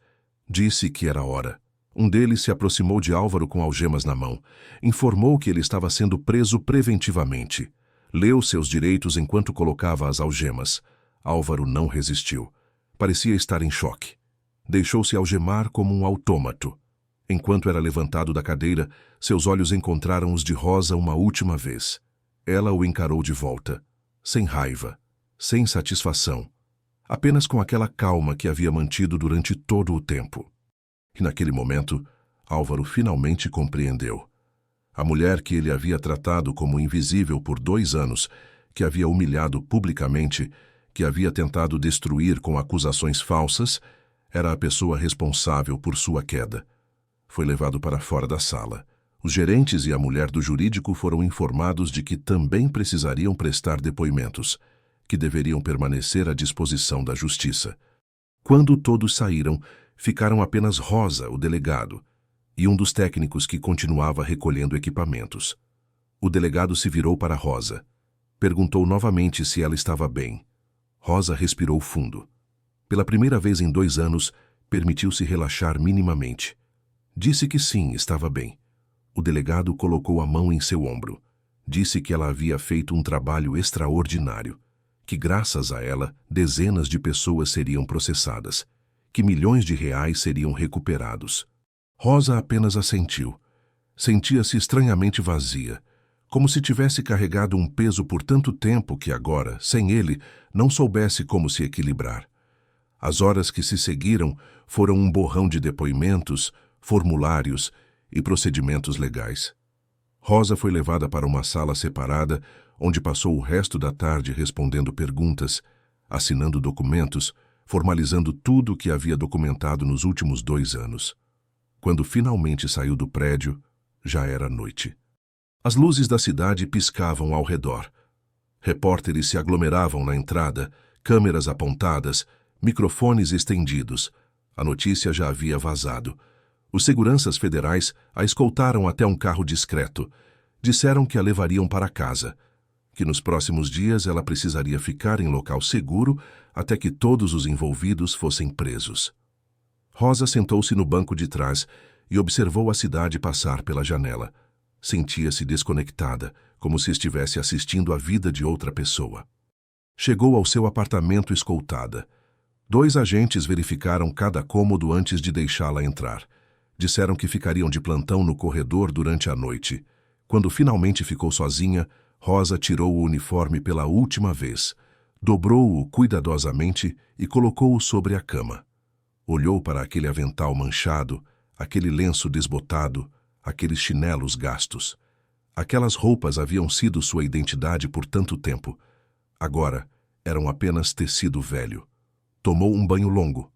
Disse que era hora. Um deles se aproximou de Álvaro com algemas na mão. Informou que ele estava sendo preso preventivamente. Leu seus direitos enquanto colocava as algemas. Álvaro não resistiu. Parecia estar em choque. Deixou-se algemar como um autômato. Enquanto era levantado da cadeira, seus olhos encontraram os de Rosa uma última vez. Ela o encarou de volta, sem raiva, sem satisfação, apenas com aquela calma que havia mantido durante todo o tempo. E naquele momento, Álvaro finalmente compreendeu. A mulher que ele havia tratado como invisível por 2 anos, que havia humilhado publicamente, que havia tentado destruir com acusações falsas, era a pessoa responsável por sua queda. Foi levado para fora da sala. Os gerentes e a mulher do jurídico foram informados de que também precisariam prestar depoimentos, que deveriam permanecer à disposição da justiça. Quando todos saíram, ficaram apenas Rosa, o delegado, e um dos técnicos que continuava recolhendo equipamentos. O delegado se virou para Rosa. Perguntou novamente se ela estava bem. Rosa respirou fundo. Pela primeira vez em 2 anos, permitiu-se relaxar minimamente. Disse que sim, estava bem. O delegado colocou a mão em seu ombro. Disse que ela havia feito um trabalho extraordinário, que graças a ela dezenas de pessoas seriam processadas, que milhões de reais seriam recuperados. Rosa apenas assentiu. Sentia-se estranhamente vazia, como se tivesse carregado um peso por tanto tempo que agora, sem ele, não soubesse como se equilibrar. As horas que se seguiram foram um borrão de depoimentos, formulários e procedimentos legais. Rosa foi levada para uma sala separada, onde passou o resto da tarde respondendo perguntas, assinando documentos, formalizando tudo o que havia documentado nos últimos 2 anos. Quando finalmente saiu do prédio, já era noite. As luzes da cidade piscavam ao redor. Repórteres se aglomeravam na entrada, câmeras apontadas, microfones estendidos. A notícia já havia vazado. Os seguranças federais a escoltaram até um carro discreto. Disseram que a levariam para casa, que nos próximos dias ela precisaria ficar em local seguro até que todos os envolvidos fossem presos. Rosa sentou-se no banco de trás e observou a cidade passar pela janela. Sentia-se desconectada, como se estivesse assistindo à vida de outra pessoa. Chegou ao seu apartamento escoltada. 2 agentes verificaram cada cômodo antes de deixá-la entrar. Disseram que ficariam de plantão no corredor durante a noite. Quando finalmente ficou sozinha, Rosa tirou o uniforme pela última vez, dobrou-o cuidadosamente e colocou-o sobre a cama. Olhou para aquele avental manchado, aquele lenço desbotado, aqueles chinelos gastos. Aquelas roupas haviam sido sua identidade por tanto tempo. Agora eram apenas tecido velho. Tomou um banho longo.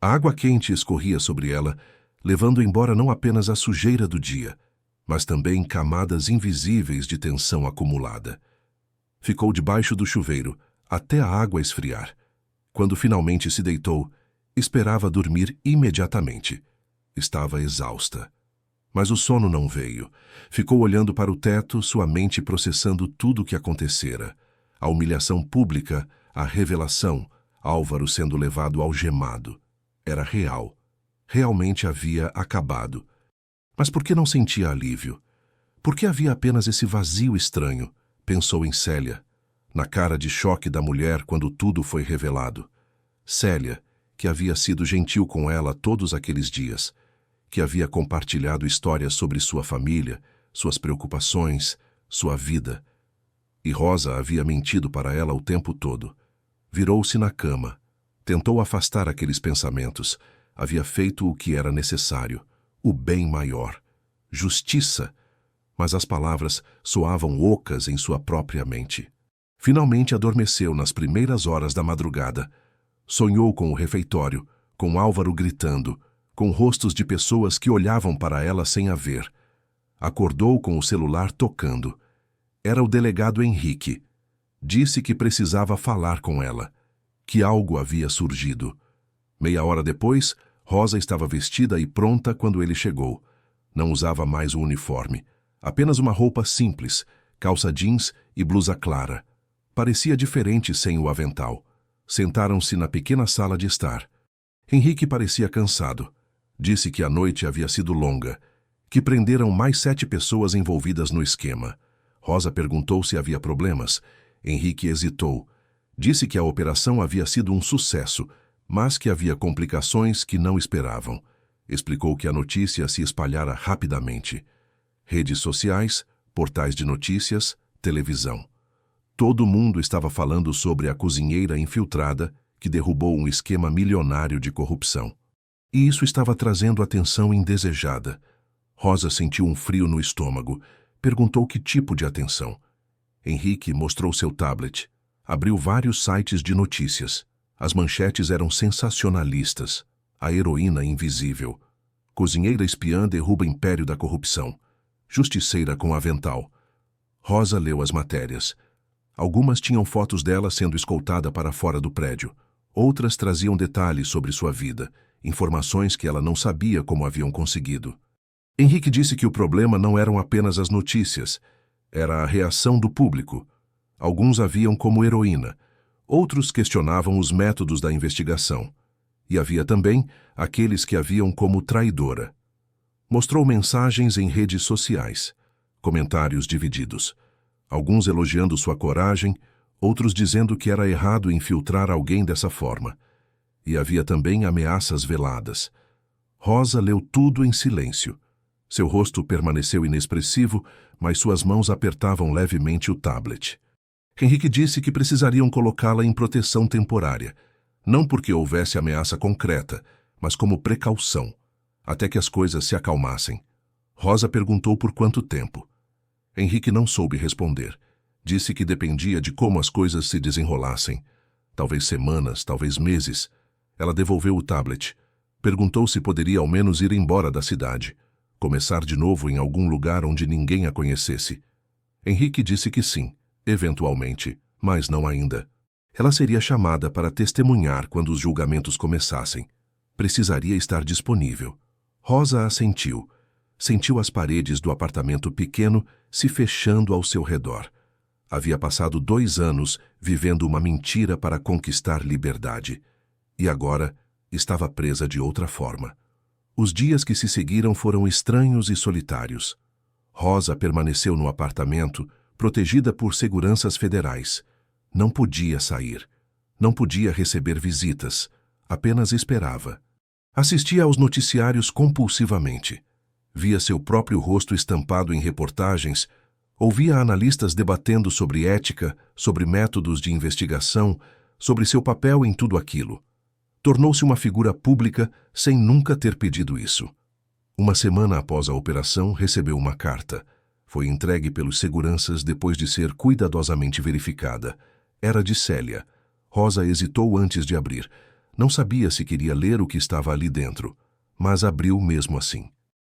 A água quente escorria sobre ela, levando embora não apenas a sujeira do dia, mas também camadas invisíveis de tensão acumulada. Ficou debaixo do chuveiro, até a água esfriar. Quando finalmente se deitou, esperava dormir imediatamente. Estava exausta. Mas o sono não veio. Ficou olhando para o teto, sua mente processando tudo o que acontecera. A humilhação pública, a revelação, Álvaro sendo levado algemado. Era real. Realmente havia acabado. Mas por que não sentia alívio? Por que havia apenas esse vazio estranho? Pensou em Célia, na cara de choque da mulher quando tudo foi revelado. Célia, que havia sido gentil com ela todos aqueles dias, que havia compartilhado histórias sobre sua família, suas preocupações, sua vida. E Rosa havia mentido para ela o tempo todo. Virou-se na cama. Tentou afastar aqueles pensamentos. Havia feito o que era necessário. O bem maior. Justiça. Mas as palavras soavam ocas em sua própria mente. Finalmente adormeceu nas primeiras horas da madrugada. Sonhou com o refeitório, com Álvaro gritando, com rostos de pessoas que olhavam para ela sem a ver. Acordou com o celular tocando. Era o delegado Henrique. Disse que precisava falar com ela, que algo havia surgido. Meia hora depois, Rosa estava vestida e pronta quando ele chegou. Não usava mais o uniforme, apenas uma roupa simples, calça jeans e blusa clara. Parecia diferente sem o avental. Sentaram-se na pequena sala de estar. Henrique parecia cansado. Disse que a noite havia sido longa, que prenderam mais 7 pessoas envolvidas no esquema. Rosa perguntou se havia problemas. Henrique hesitou. Disse que a operação havia sido um sucesso, mas que havia complicações que não esperavam. Explicou que a notícia se espalhara rapidamente. Redes sociais, portais de notícias, televisão. Todo mundo estava falando sobre a cozinheira infiltrada que derrubou um esquema milionário de corrupção. E isso estava trazendo atenção indesejada. Rosa sentiu um frio no estômago. Perguntou que tipo de atenção. Henrique mostrou seu tablet. Abriu vários sites de notícias. As manchetes eram sensacionalistas. A heroína invisível. Cozinheira espiã derruba império da corrupção. Justiceira com avental. Rosa leu as matérias. Algumas tinham fotos dela sendo escoltada para fora do prédio. Outras traziam detalhes sobre sua vida, informações que ela não sabia como haviam conseguido. Henrique disse que o problema não eram apenas as notícias, era a reação do público. Alguns a viam como heroína, outros questionavam os métodos da investigação. E havia também aqueles que a viam como traidora. Mostrou mensagens em redes sociais, comentários divididos. Alguns elogiando sua coragem, outros dizendo que era errado infiltrar alguém dessa forma. E havia também ameaças veladas. Rosa leu tudo em silêncio. Seu rosto permaneceu inexpressivo, mas suas mãos apertavam levemente o tablet. Henrique disse que precisariam colocá-la em proteção temporária. não porque houvesse ameaça concreta, mas como precaução, até que as coisas se acalmassem. Rosa perguntou por quanto tempo. Henrique não soube responder. Disse que dependia de como as coisas se desenrolassem. Talvez semanas, talvez meses. Ela devolveu o tablet. Perguntou se poderia ao menos ir embora da cidade. Começar de novo em algum lugar onde ninguém a conhecesse. Henrique disse que sim, eventualmente, mas não ainda. Ela seria chamada para testemunhar quando os julgamentos começassem. Precisaria estar disponível. Rosa assentiu. Sentiu as paredes do apartamento pequeno se fechando ao seu redor. Havia passado 2 anos vivendo uma mentira para conquistar liberdade. E agora estava presa de outra forma. Os dias que se seguiram foram estranhos e solitários. Rosa permaneceu no apartamento, protegida por seguranças federais. Não podia sair. Não podia receber visitas. Apenas esperava. Assistia aos noticiários compulsivamente. Via seu próprio rosto estampado em reportagens, ouvia analistas debatendo sobre ética, sobre métodos de investigação, sobre seu papel em tudo aquilo. Tornou-se uma figura pública sem nunca ter pedido isso. Uma semana após a operação, recebeu uma carta. Foi entregue pelos seguranças depois de ser cuidadosamente verificada. Era de Célia. Rosa hesitou antes de abrir. Não sabia se queria ler o que estava ali dentro, mas abriu mesmo assim.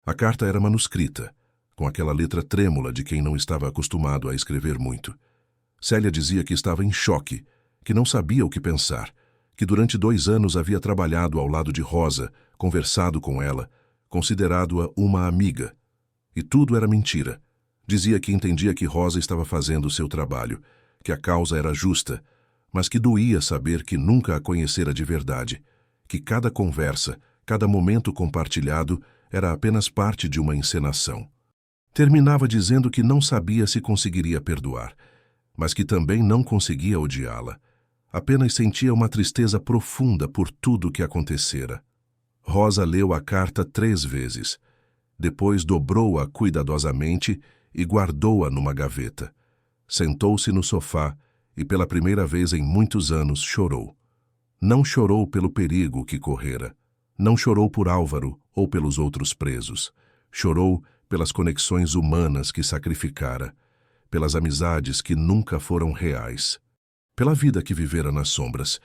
A carta era manuscrita, com aquela letra trêmula de quem não estava acostumado a escrever muito. Célia dizia que estava em choque, que não sabia o que pensar, que durante 2 anos havia trabalhado ao lado de Rosa, conversado com ela, considerado-a uma amiga. E tudo era mentira. Dizia que entendia que Rosa estava fazendo o seu trabalho, que a causa era justa, mas que doía saber que nunca a conhecera de verdade, que cada conversa, cada momento compartilhado era apenas parte de uma encenação. Terminava dizendo que não sabia se conseguiria perdoar, mas que também não conseguia odiá-la. Apenas sentia uma tristeza profunda por tudo o que acontecera. Rosa leu a carta 3 vezes. Depois dobrou-a cuidadosamente e guardou-a numa gaveta. Sentou-se no sofá e, pela primeira vez em muitos anos, chorou. Não chorou pelo perigo que correra. Não chorou por Álvaro ou pelos outros presos. Chorou pelas conexões humanas que sacrificara, pelas amizades que nunca foram reais, pela vida que vivera nas sombras.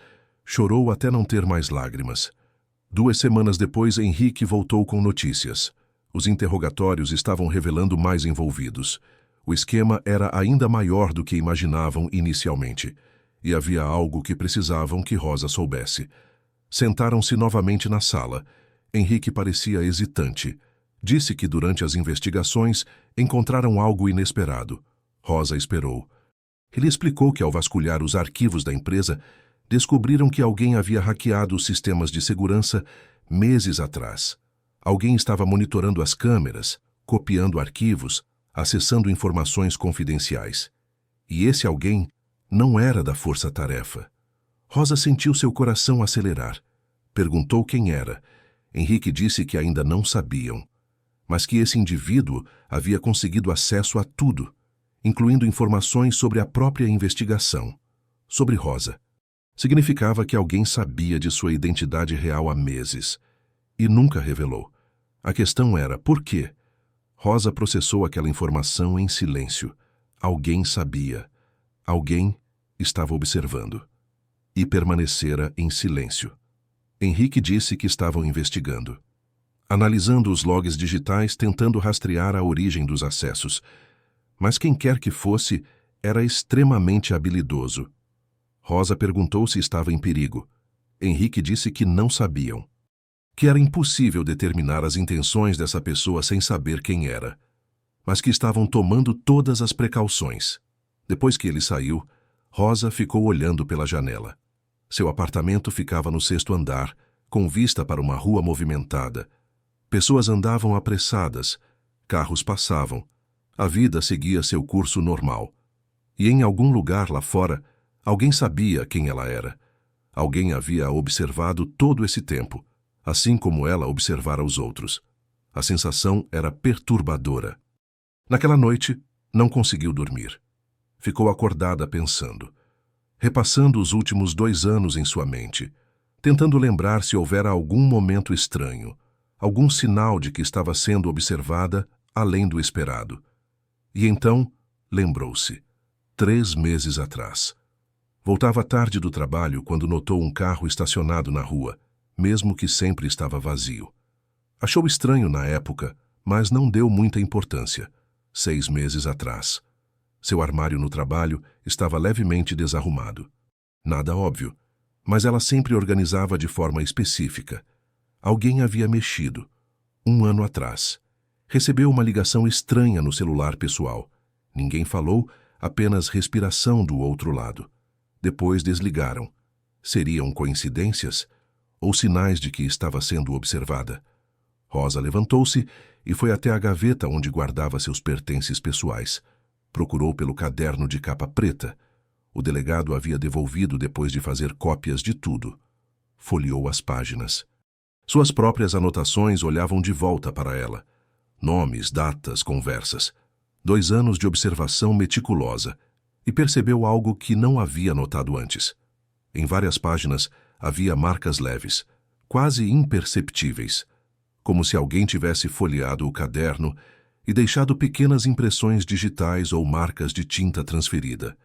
Chorou até não ter mais lágrimas. 2 semanas depois, Henrique voltou com notícias. Os interrogatórios estavam revelando mais envolvidos. O esquema era ainda maior do que imaginavam inicialmente, e havia algo que precisavam que Rosa soubesse. Sentaram-se novamente na sala. Henrique parecia hesitante. Disse que durante as investigações encontraram algo inesperado. Rosa esperou. Ele explicou que ao vasculhar os arquivos da empresa, descobriram que alguém havia hackeado os sistemas de segurança meses atrás. Alguém estava monitorando as câmeras, copiando arquivos, acessando informações confidenciais. E esse alguém não era da força-tarefa. Rosa sentiu seu coração acelerar. Perguntou quem era. Henrique disse que ainda não sabiam, mas que esse indivíduo havia conseguido acesso a tudo, incluindo informações sobre a própria investigação, sobre Rosa. Significava que alguém sabia de sua identidade real há meses, e nunca revelou. A questão era por quê? Rosa processou aquela informação em silêncio. Alguém sabia. Alguém estava observando. E permanecera em silêncio. Henrique disse que estavam investigando. Analisando os logs digitais, tentando rastrear a origem dos acessos. Mas quem quer que fosse, era extremamente habilidoso. Rosa perguntou se estava em perigo. Henrique disse que não sabiam. Que era impossível determinar as intenções dessa pessoa sem saber quem era. Mas que estavam tomando todas as precauções. Depois que ele saiu, Rosa ficou olhando pela janela. Seu apartamento ficava no 6º andar, com vista para uma rua movimentada. Pessoas andavam apressadas, carros passavam. A vida seguia seu curso normal. E em algum lugar lá fora, alguém sabia quem ela era. Alguém havia observado todo esse tempo, assim como ela observara os outros. A sensação era perturbadora. Naquela noite, não conseguiu dormir. Ficou acordada pensando, repassando os últimos 2 anos em sua mente. tentando lembrar se houvera algum momento estranho, algum sinal de que estava sendo observada além do esperado. E então, lembrou-se. 3 meses atrás. Voltava tarde do trabalho quando notou um carro estacionado na rua, mesmo que sempre estava vazio. Achou estranho na época, mas não deu muita importância. 6 meses atrás. Seu armário no trabalho estava levemente desarrumado. Nada óbvio, mas ela sempre organizava de forma específica. Alguém havia mexido. 1 ano atrás. Recebeu uma ligação estranha no celular pessoal. Ninguém falou, apenas respiração do outro lado. Depois desligaram. Seriam coincidências? Ou sinais de que estava sendo observada? Rosa levantou-se e foi até a gaveta onde guardava seus pertences pessoais. Procurou pelo caderno de capa preta. O delegado havia devolvido depois de fazer cópias de tudo. Folheou as páginas. Suas próprias anotações olhavam de volta para ela. Nomes, datas, conversas. 2 anos de observação meticulosa. E percebeu algo que não havia notado antes. Em várias páginas havia marcas leves, quase imperceptíveis, como se alguém tivesse folheado o caderno e deixado pequenas impressões digitais ou marcas de tinta transferida.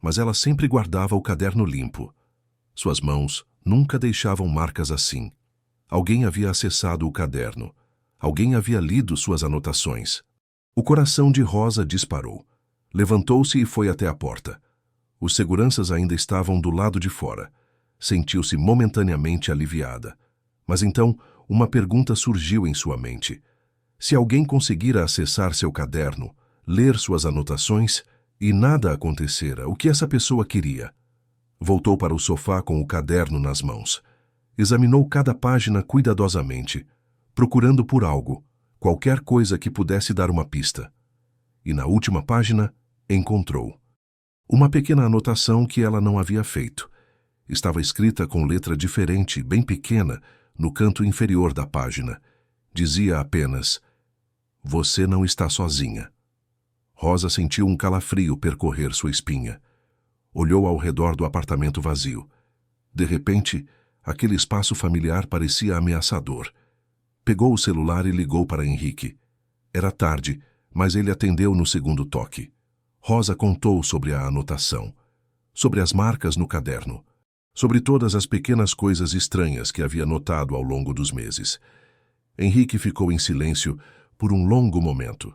Mas ela sempre guardava o caderno limpo. Suas mãos nunca deixavam marcas assim. Alguém havia acessado o caderno. Alguém havia lido suas anotações. O coração de Rosa disparou. Levantou-se e foi até a porta. Os seguranças ainda estavam do lado de fora. Sentiu-se momentaneamente aliviada. Mas então, uma pergunta surgiu em sua mente. Se alguém conseguira acessar seu caderno, ler suas anotações, e nada acontecera, o que essa pessoa queria? Voltou para o sofá com o caderno nas mãos. Examinou cada página cuidadosamente, procurando por algo, qualquer coisa que pudesse dar uma pista. E na última página, encontrou uma pequena anotação que ela não havia feito. Estava escrita com letra diferente, bem pequena, no canto inferior da página. Dizia apenas: "Você não está sozinha." Rosa sentiu um calafrio percorrer sua espinha. Olhou ao redor do apartamento vazio. De repente, aquele espaço familiar parecia ameaçador. Pegou o celular e ligou para Henrique. Era tarde, mas ele atendeu no segundo toque. Rosa contou sobre a anotação, sobre as marcas no caderno, sobre todas as pequenas coisas estranhas que havia notado ao longo dos meses. Henrique ficou em silêncio por um longo momento.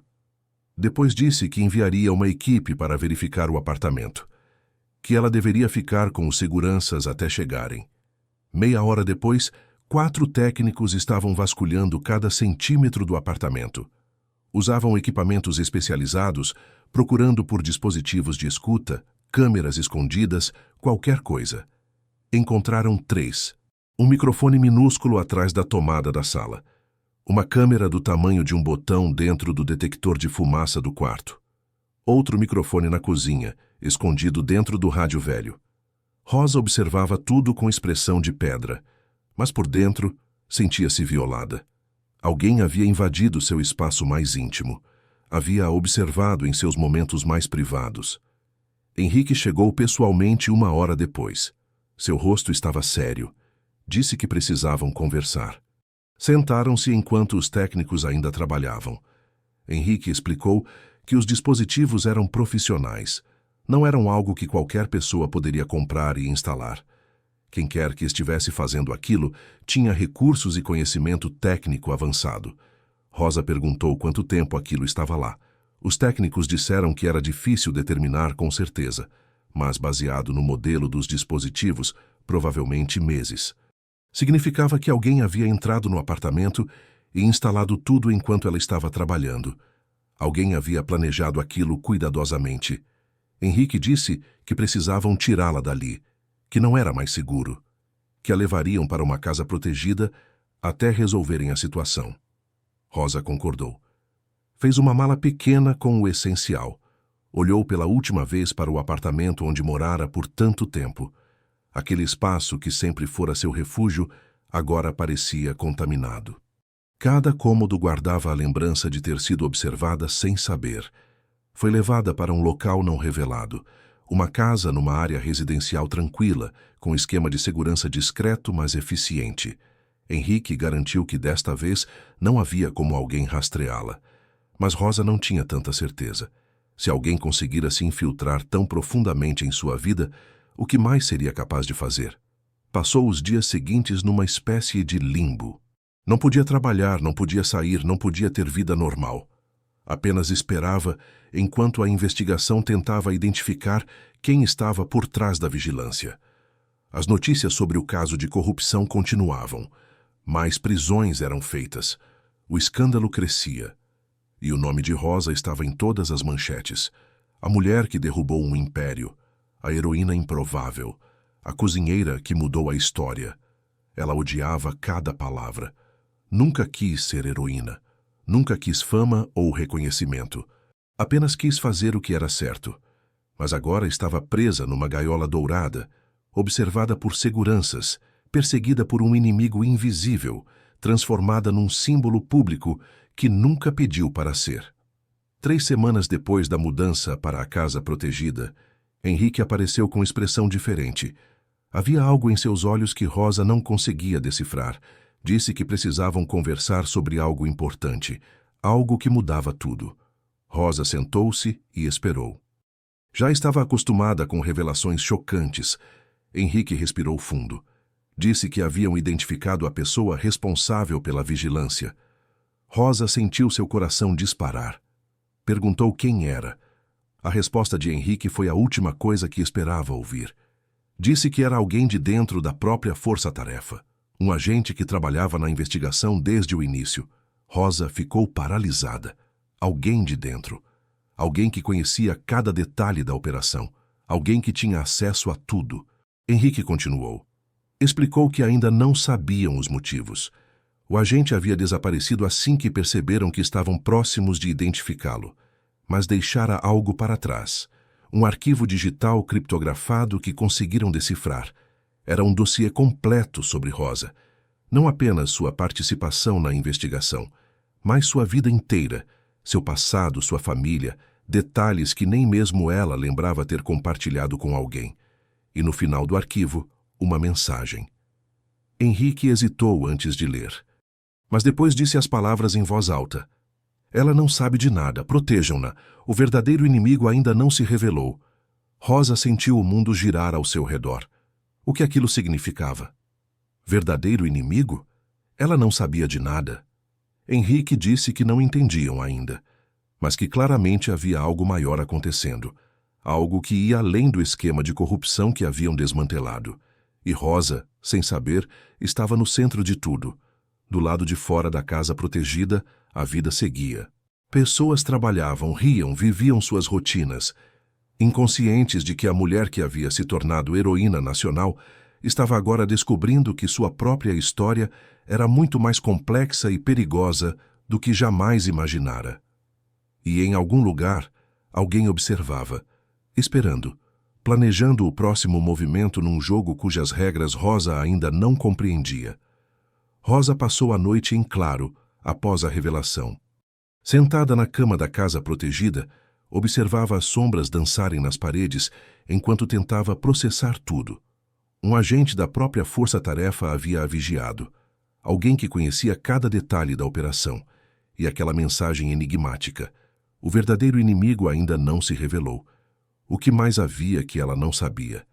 Depois disse que enviaria uma equipe para verificar o apartamento, que ela deveria ficar com os seguranças até chegarem. Meia hora depois, 4 técnicos estavam vasculhando cada centímetro do apartamento. Usavam equipamentos especializados, procurando por dispositivos de escuta, câmeras escondidas, qualquer coisa. Encontraram 3. Um microfone minúsculo atrás da tomada da sala. Uma câmera do tamanho de um botão dentro do detector de fumaça do quarto. Outro microfone na cozinha, escondido dentro do rádio velho. Rosa observava tudo com expressão de pedra, mas por dentro sentia-se violada. Alguém havia invadido seu espaço mais íntimo. Havia a observado em seus momentos mais privados. Henrique chegou pessoalmente 1 hora depois. Seu rosto estava sério. Disse que precisavam conversar. Sentaram-se enquanto os técnicos ainda trabalhavam. Henrique explicou que os dispositivos eram profissionais. Não eram algo que qualquer pessoa poderia comprar e instalar. Quem quer que estivesse fazendo aquilo tinha recursos e conhecimento técnico avançado. Rosa perguntou quanto tempo aquilo estava lá. Os técnicos disseram que era difícil determinar com certeza, mas baseado no modelo dos dispositivos, provavelmente meses. Significava que alguém havia entrado no apartamento e instalado tudo enquanto ela estava trabalhando. Alguém havia planejado aquilo cuidadosamente. Henrique disse que precisavam tirá-la dali, que não era mais seguro, que a levariam para uma casa protegida até resolverem a situação. Rosa concordou. Fez uma mala pequena com o essencial. Olhou pela última vez para o apartamento onde morara por tanto tempo. Aquele espaço que sempre fora seu refúgio agora parecia contaminado. Cada cômodo guardava a lembrança de ter sido observada sem saber. Foi levada para um local não revelado, Uma casa numa área residencial tranquila, com esquema de segurança discreto, mas eficiente. Henrique garantiu que desta vez não havia como alguém rastreá-la. Mas Rosa não tinha tanta certeza. Se alguém conseguira se infiltrar tão profundamente em sua vida, o que mais seria capaz de fazer? Passou os dias seguintes numa espécie de limbo. Não podia trabalhar, não podia sair, não podia ter vida normal. Apenas esperava enquanto a investigação tentava identificar quem estava por trás da vigilância. As notícias sobre o caso de corrupção continuavam. Mais prisões eram feitas. O escândalo crescia. E o nome de Rosa estava em todas as manchetes. A mulher que derrubou um império. A heroína improvável. A cozinheira que mudou a história. Ela odiava cada palavra. Nunca quis ser heroína. Nunca quis fama ou reconhecimento. Apenas quis fazer o que era certo. Mas agora estava presa numa gaiola dourada, observada por seguranças, perseguida por um inimigo invisível, transformada num símbolo público que nunca pediu para ser. 3 semanas depois da mudança para a casa protegida, Henrique apareceu com expressão diferente. Havia algo em seus olhos que Rosa não conseguia decifrar. Disse que precisavam conversar sobre algo importante, algo que mudava tudo. Rosa sentou-se e esperou. Já estava acostumada com revelações chocantes. Henrique respirou fundo. Disse que haviam identificado a pessoa responsável pela vigilância. Rosa sentiu seu coração disparar. Perguntou quem era. A resposta de Henrique foi a última coisa que esperava ouvir. Disse que era alguém de dentro da própria força-tarefa. Um agente que trabalhava na investigação desde o início. Rosa ficou paralisada. Alguém de dentro. Alguém que conhecia cada detalhe da operação. Alguém que tinha acesso a tudo. Henrique continuou. Explicou que ainda não sabiam os motivos. O agente havia desaparecido assim que perceberam que estavam próximos de identificá-lo. Mas deixara algo para trás. Um arquivo digital criptografado que conseguiram decifrar. Era um dossiê completo sobre Rosa. Não apenas sua participação na investigação, mas sua vida inteira, seu passado, sua família, detalhes que nem mesmo ela lembrava ter compartilhado com alguém. E no final do arquivo, uma mensagem. Henrique hesitou antes de ler. Mas depois disse as palavras em voz alta. Ela não sabe de nada, protejam-na. O verdadeiro inimigo ainda não se revelou. Rosa sentiu o mundo girar ao seu redor. O que aquilo significava? Verdadeiro inimigo? Ela não sabia de nada. Henrique disse que não entendiam ainda, mas que claramente havia algo maior acontecendo, algo que ia além do esquema de corrupção que haviam desmantelado. E Rosa, sem saber, estava no centro de tudo. Do lado de fora da casa protegida, a vida seguia. Pessoas trabalhavam, riam, viviam suas rotinas, inconscientes de que a mulher que havia se tornado heroína nacional estava agora descobrindo que sua própria história era muito mais complexa e perigosa do que jamais imaginara. E em algum lugar, alguém observava, esperando, planejando o próximo movimento num jogo cujas regras Rosa ainda não compreendia. Rosa passou a noite em claro, após a revelação. Sentada na cama da casa protegida, observava as sombras dançarem nas paredes enquanto tentava processar tudo. Um agente da própria força-tarefa havia a vigiado. Alguém que conhecia cada detalhe da operação. E aquela mensagem enigmática. O verdadeiro inimigo ainda não se revelou. O que mais havia que ela não sabia?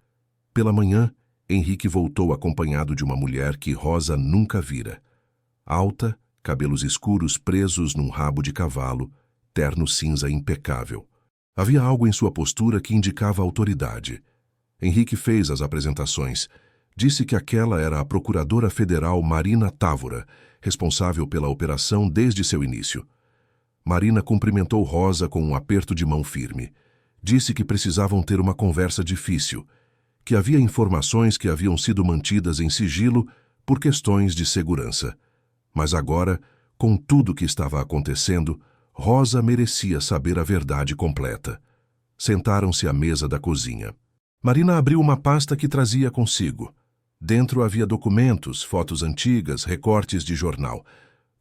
Pela manhã, Henrique voltou acompanhado de uma mulher que Rosa nunca vira. Alta, cabelos escuros presos num rabo de cavalo, terno cinza impecável. Havia algo em sua postura que indicava autoridade. Henrique fez as apresentações. Disse que aquela era a procuradora federal Marina Távora, responsável pela operação desde seu início. Marina cumprimentou Rosa com um aperto de mão firme. Disse que precisavam ter uma conversa difícil, que havia informações que haviam sido mantidas em sigilo por questões de segurança. Mas agora, com tudo que estava acontecendo, Rosa merecia saber a verdade completa. Sentaram-se à mesa da cozinha. Marina abriu uma pasta que trazia consigo. Dentro havia documentos, fotos antigas, recortes de jornal.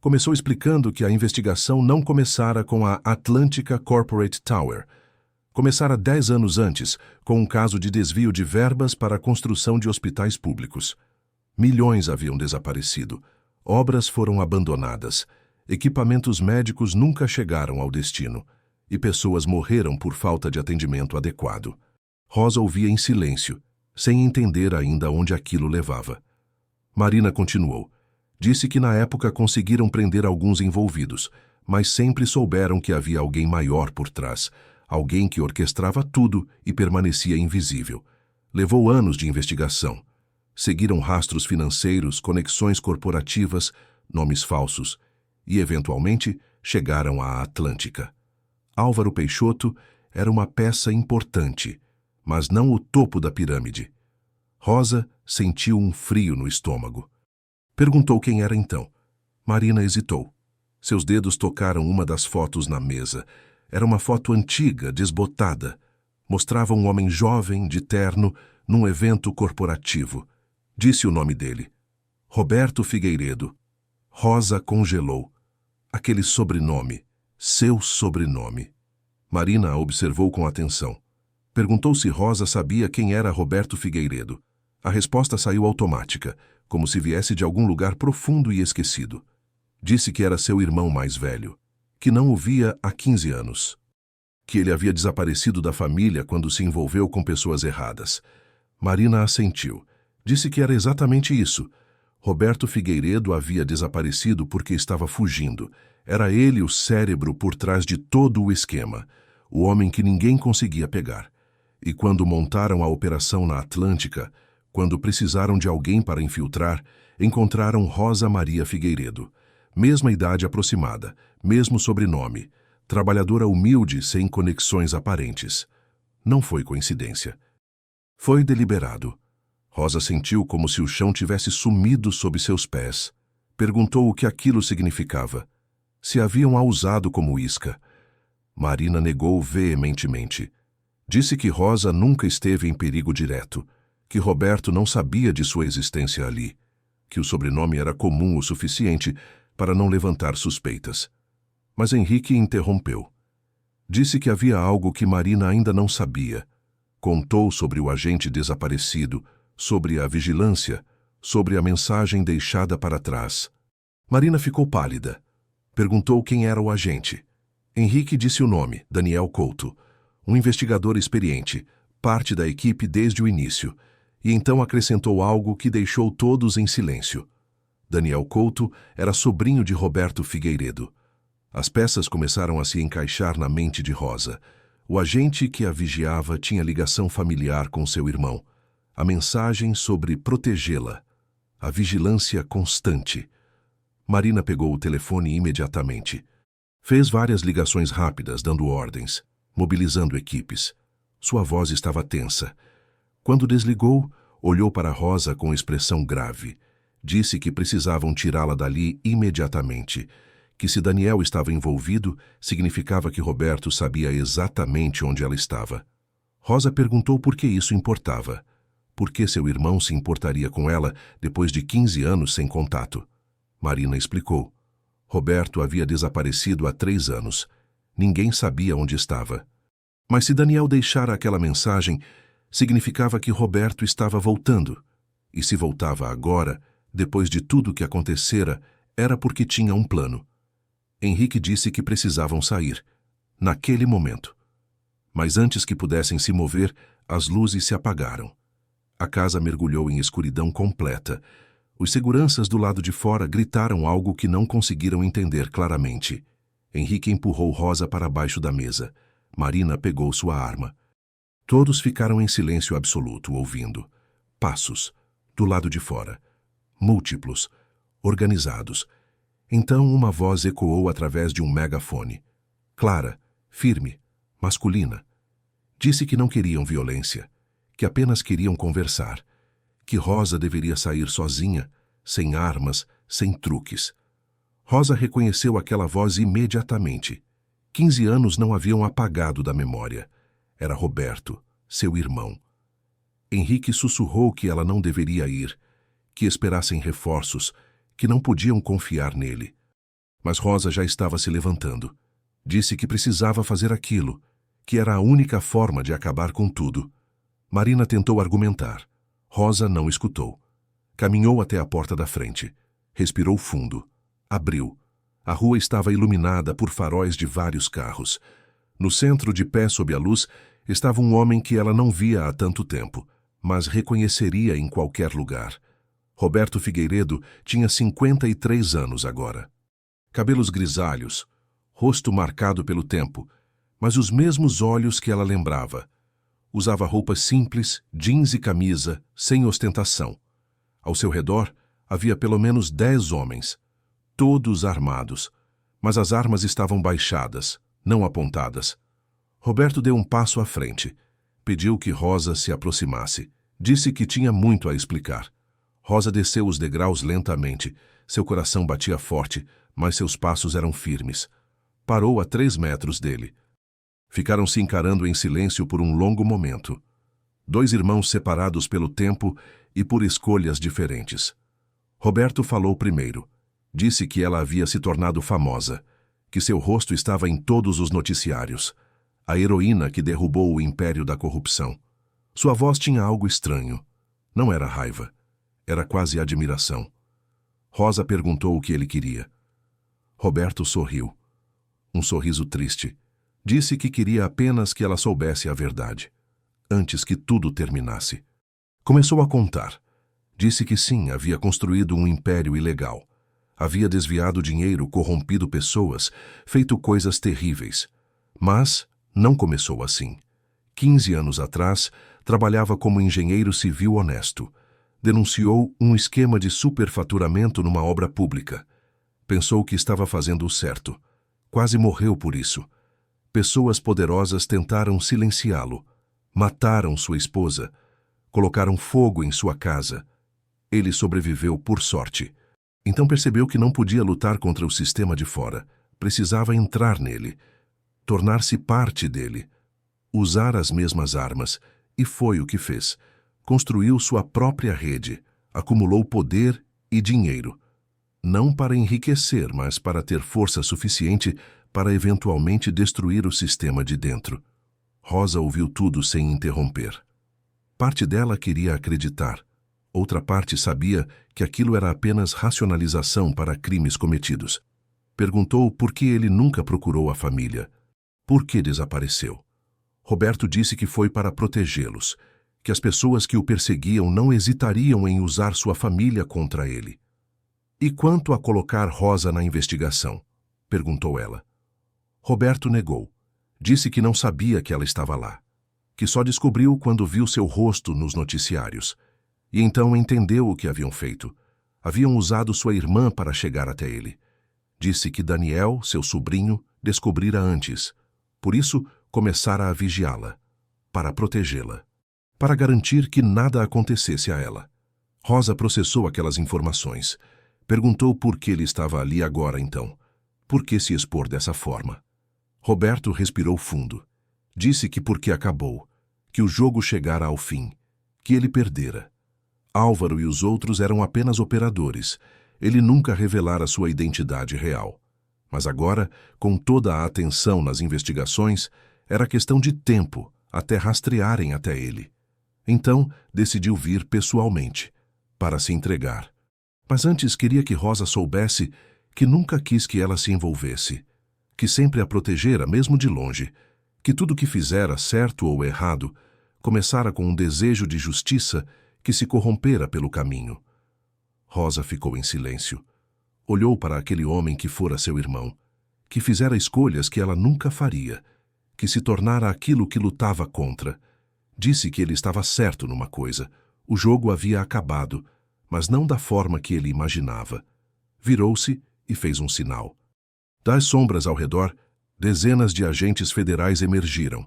Começou explicando que a investigação não começara com a Atlântica Corporate Tower. Começara 10 anos antes, com um caso de desvio de verbas para a construção de hospitais públicos. Milhões haviam desaparecido. Obras foram abandonadas. Equipamentos médicos nunca chegaram ao destino. E pessoas morreram por falta de atendimento adequado. Rosa ouvia em silêncio, sem entender ainda onde aquilo levava. Marina continuou. Disse que na época conseguiram prender alguns envolvidos, mas sempre souberam que havia alguém maior por trás, alguém que orquestrava tudo e permanecia invisível. Levou anos de investigação. Seguiram rastros financeiros, conexões corporativas, nomes falsos e, eventualmente, chegaram à Atlântica. Álvaro Peixoto era uma peça importante, mas não o topo da pirâmide. Rosa sentiu um frio no estômago. Perguntou quem era então. Marina hesitou. Seus dedos tocaram uma das fotos na mesa. Era uma foto antiga, desbotada. Mostrava um homem jovem, de terno, num evento corporativo. Disse o nome dele. Roberto Figueiredo. Rosa congelou. Aquele sobrenome. Seu sobrenome. Marina a observou com atenção. Perguntou se Rosa sabia quem era Roberto Figueiredo. A resposta saiu automática, como se viesse de algum lugar profundo e esquecido. Disse que era seu irmão mais velho, que não o via há 15 anos. Que ele havia desaparecido da família quando se envolveu com pessoas erradas. Marina assentiu. Disse que era exatamente isso. Roberto Figueiredo havia desaparecido porque estava fugindo. Era ele o cérebro por trás de todo o esquema, o homem que ninguém conseguia pegar. E quando montaram a operação na Atlântica, quando precisaram de alguém para infiltrar, encontraram Rosa Maria Figueiredo. Mesma idade aproximada, mesmo sobrenome, trabalhadora humilde sem conexões aparentes. Não foi coincidência. Foi deliberado. Rosa sentiu como se o chão tivesse sumido sob seus pés. Perguntou o que aquilo significava. Se haviam a usado como isca. Marina negou veementemente. Disse que Rosa nunca esteve em perigo direto, que Roberto não sabia de sua existência ali, que o sobrenome era comum o suficiente para não levantar suspeitas. Mas Henrique interrompeu. Disse que havia algo que Marina ainda não sabia. Contou sobre o agente desaparecido, sobre a vigilância, sobre a mensagem deixada para trás. Marina ficou pálida. Perguntou quem era o agente. Henrique disse o nome, Daniel Couto, um investigador experiente, parte da equipe desde o início, e então acrescentou algo que deixou todos em silêncio. Daniel Couto era sobrinho de Roberto Figueiredo. As peças começaram a se encaixar na mente de Rosa. O agente que a vigiava tinha ligação familiar com seu irmão. A mensagem sobre protegê-la. A vigilância constante. Marina pegou o telefone imediatamente. Fez várias ligações rápidas, dando ordens, mobilizando equipes. Sua voz estava tensa. Quando desligou, olhou para Rosa com expressão grave. Disse que precisavam tirá-la dali imediatamente, que se Daniel estava envolvido, significava que Roberto sabia exatamente onde ela estava. Rosa perguntou por que isso importava. Por que seu irmão se importaria com ela depois de 15 anos sem contato? Marina explicou. Roberto havia desaparecido há 3 anos. Ninguém sabia onde estava. Mas se Daniel deixara aquela mensagem, significava que Roberto estava voltando. E se voltava agora, depois de tudo o que acontecera, era porque tinha um plano. Henrique disse que precisavam sair, naquele momento. Mas antes que pudessem se mover, as luzes se apagaram. A casa mergulhou em escuridão completa. Os seguranças do lado de fora gritaram algo que não conseguiram entender claramente. Henrique empurrou Rosa para baixo da mesa. Marina pegou sua arma. Todos ficaram em silêncio absoluto, ouvindo. Passos, do lado de fora. Múltiplos, organizados. Então uma voz ecoou através de um megafone. Clara, firme, masculina. Disse que não queriam violência, que apenas queriam conversar, que Rosa deveria sair sozinha, sem armas, sem truques. Rosa reconheceu aquela voz imediatamente. 15 anos não haviam apagado da memória. Era Roberto, seu irmão. Henrique sussurrou que ela não deveria ir, que esperassem reforços, que não podiam confiar nele. Mas Rosa já estava se levantando. Disse que precisava fazer aquilo, que era a única forma de acabar com tudo. Marina tentou argumentar. Rosa não escutou. Caminhou até a porta da frente. Respirou fundo. Abriu. A rua estava iluminada por faróis de vários carros. No centro, de pé sob a luz, estava um homem que ela não via há tanto tempo, mas reconheceria em qualquer lugar. Roberto Figueiredo tinha 53 anos agora. Cabelos grisalhos, rosto marcado pelo tempo, mas os mesmos olhos que ela lembrava. Usava roupas simples, jeans e camisa, sem ostentação. Ao seu redor, havia pelo menos 10 homens, todos armados, mas as armas estavam baixadas, não apontadas. Roberto deu um passo à frente. Pediu que Rosa se aproximasse. Disse que tinha muito a explicar. Rosa desceu os degraus lentamente. Seu coração batia forte, mas seus passos eram firmes. Parou a 3 metros dele. Ficaram se encarando em silêncio por um longo momento. 2 irmãos separados pelo tempo e por escolhas diferentes. Roberto falou primeiro. Disse que ela havia se tornado famosa, que seu rosto estava em todos os noticiários. A heroína que derrubou o império da corrupção. Sua voz tinha algo estranho. Não era raiva. Era quase admiração. Rosa perguntou o que ele queria. Roberto sorriu. Um sorriso triste. Disse que queria apenas que ela soubesse a verdade, antes que tudo terminasse. Começou a contar. Disse que sim, havia construído um império ilegal. Havia desviado dinheiro, corrompido pessoas, feito coisas terríveis. Mas não começou assim. 15 anos atrás, trabalhava como engenheiro civil honesto. Denunciou um esquema de superfaturamento numa obra pública. Pensou que estava fazendo o certo. Quase morreu por isso. Pessoas poderosas tentaram silenciá-lo. Mataram sua esposa. Colocaram fogo em sua casa. Ele sobreviveu por sorte. Então percebeu que não podia lutar contra o sistema de fora. Precisava entrar nele. Tornar-se parte dele. Usar as mesmas armas. E foi o que fez. Construiu sua própria rede. Acumulou poder e dinheiro. Não para enriquecer, mas para ter força suficiente para eventualmente destruir o sistema de dentro. Rosa ouviu tudo sem interromper. Parte dela queria acreditar. Outra parte sabia que aquilo era apenas racionalização para crimes cometidos. Perguntou por que ele nunca procurou a família. Por que desapareceu? Roberto disse que foi para protegê-los, que as pessoas que o perseguiam não hesitariam em usar sua família contra ele. E quanto a colocar Rosa na investigação? Perguntou ela. Roberto negou. Disse que não sabia que ela estava lá, que só descobriu quando viu seu rosto nos noticiários. E então entendeu o que haviam feito. Haviam usado sua irmã para chegar até ele. Disse que Daniel, seu sobrinho, descobrira antes. Por isso, começara a vigiá-la, para protegê-la, para garantir que nada acontecesse a ela. Rosa processou aquelas informações. Perguntou por que ele estava ali agora então. Por que se expor dessa forma? Roberto respirou fundo. Disse que porque acabou, que o jogo chegara ao fim, que ele perdera. Álvaro e os outros eram apenas operadores. Ele nunca revelara sua identidade real. Mas agora, com toda a atenção nas investigações, era questão de tempo até rastrearem até ele. Então, decidiu vir pessoalmente, para se entregar. Mas antes queria que Rosa soubesse que nunca quis que ela se envolvesse, que sempre a protegera mesmo de longe, que tudo que fizera, certo ou errado, começara com um desejo de justiça que se corrompera pelo caminho. Rosa ficou em silêncio. Olhou para aquele homem que fora seu irmão, que fizera escolhas que ela nunca faria, que se tornara aquilo que lutava contra. Disse que ele estava certo numa coisa. O jogo havia acabado, mas não da forma que ele imaginava. Virou-se e fez um sinal. Das sombras ao redor, dezenas de agentes federais emergiram.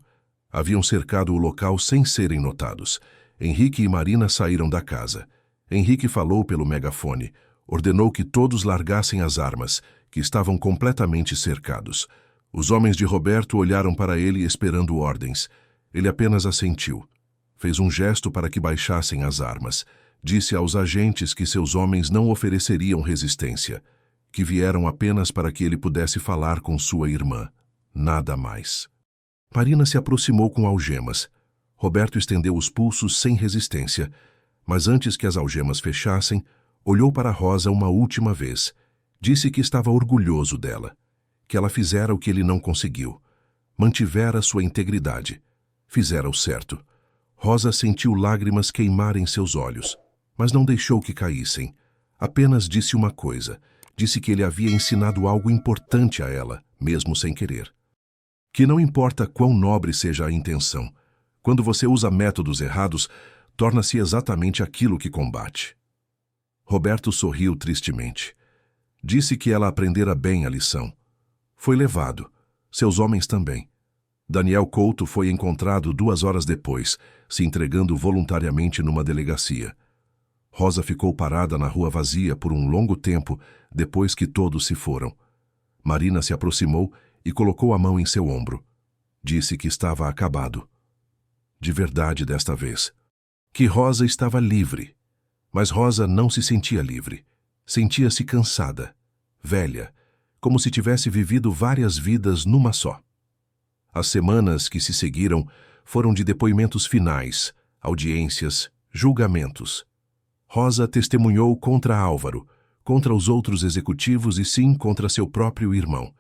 Haviam cercado o local sem serem notados. Henrique e Marina saíram da casa. Henrique falou pelo megafone. Ordenou que todos largassem as armas, que estavam completamente cercados. Os homens de Roberto olharam para ele esperando ordens. Ele apenas assentiu. Fez um gesto para que baixassem as armas. Disse aos agentes que seus homens não ofereceriam resistência, que vieram apenas para que ele pudesse falar com sua irmã. Nada mais. Marina se aproximou com algemas. Roberto estendeu os pulsos sem resistência, mas antes que as algemas fechassem, olhou para Rosa uma última vez. Disse que estava orgulhoso dela, que ela fizera o que ele não conseguiu. Mantivera sua integridade. Fizera o certo. Rosa sentiu lágrimas queimar em seus olhos, mas não deixou que caíssem. Apenas disse uma coisa. Disse que ele havia ensinado algo importante a ela, mesmo sem querer. Que não importa quão nobre seja a intenção, quando você usa métodos errados, torna-se exatamente aquilo que combate. Roberto sorriu tristemente. Disse que ela aprendera bem a lição. Foi levado. Seus homens também. Daniel Couto foi encontrado 2 horas depois, se entregando voluntariamente numa delegacia. Rosa ficou parada na rua vazia por um longo tempo depois que todos se foram. Marina se aproximou e colocou a mão em seu ombro. Disse que estava acabado. De verdade desta vez. Que Rosa estava livre. Mas Rosa não se sentia livre. Sentia-se cansada, velha, como se tivesse vivido várias vidas numa só. As semanas que se seguiram foram de depoimentos finais, audiências, julgamentos. Rosa testemunhou contra Álvaro, contra os outros executivos e sim contra seu próprio irmão.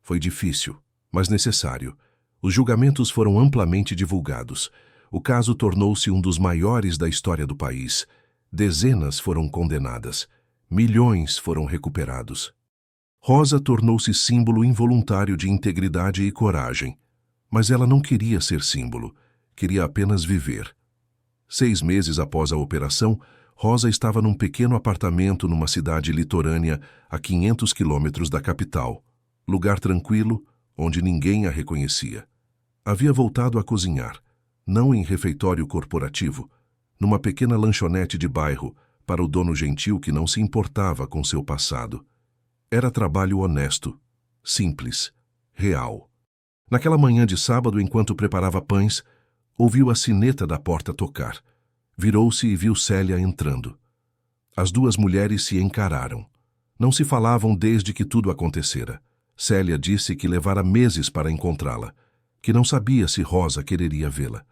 Foi difícil, mas necessário. Os julgamentos foram amplamente divulgados. O caso tornou-se um dos maiores da história do país. Dezenas foram condenadas. Milhões foram recuperados. Rosa tornou-se símbolo involuntário de integridade e coragem. Mas ela não queria ser símbolo. Queria apenas viver. 6 meses após a operação, Rosa estava num pequeno apartamento numa cidade litorânea a 500 quilômetros da capital. Lugar tranquilo, onde ninguém a reconhecia. Havia voltado a cozinhar, não em refeitório corporativo, numa pequena lanchonete de bairro, para o dono gentil que não se importava com seu passado. Era trabalho honesto, simples, real. Naquela manhã de sábado, enquanto preparava pães, ouviu a sineta da porta tocar. Virou-se e viu Célia entrando. As 2 mulheres se encararam. Não se falavam desde que tudo acontecera. Célia disse que levara meses para encontrá-la, que não sabia se Rosa quereria vê-la.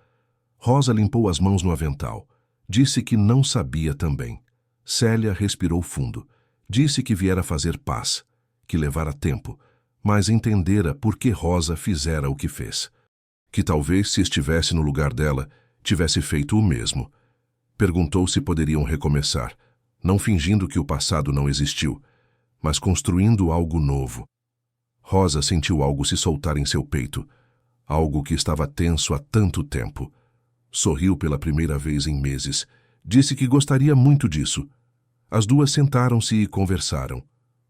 Rosa limpou as mãos no avental. Disse que não sabia também. Célia respirou fundo. Disse que viera fazer paz, que levara tempo, mas entendera por que Rosa fizera o que fez. Que talvez, se estivesse no lugar dela, tivesse feito o mesmo. Perguntou se poderiam recomeçar, não fingindo que o passado não existiu, mas construindo algo novo. Rosa sentiu algo se soltar em seu peito, algo que estava tenso há tanto tempo. Sorriu pela primeira vez em meses. Disse que gostaria muito disso. As 2 sentaram-se e conversaram.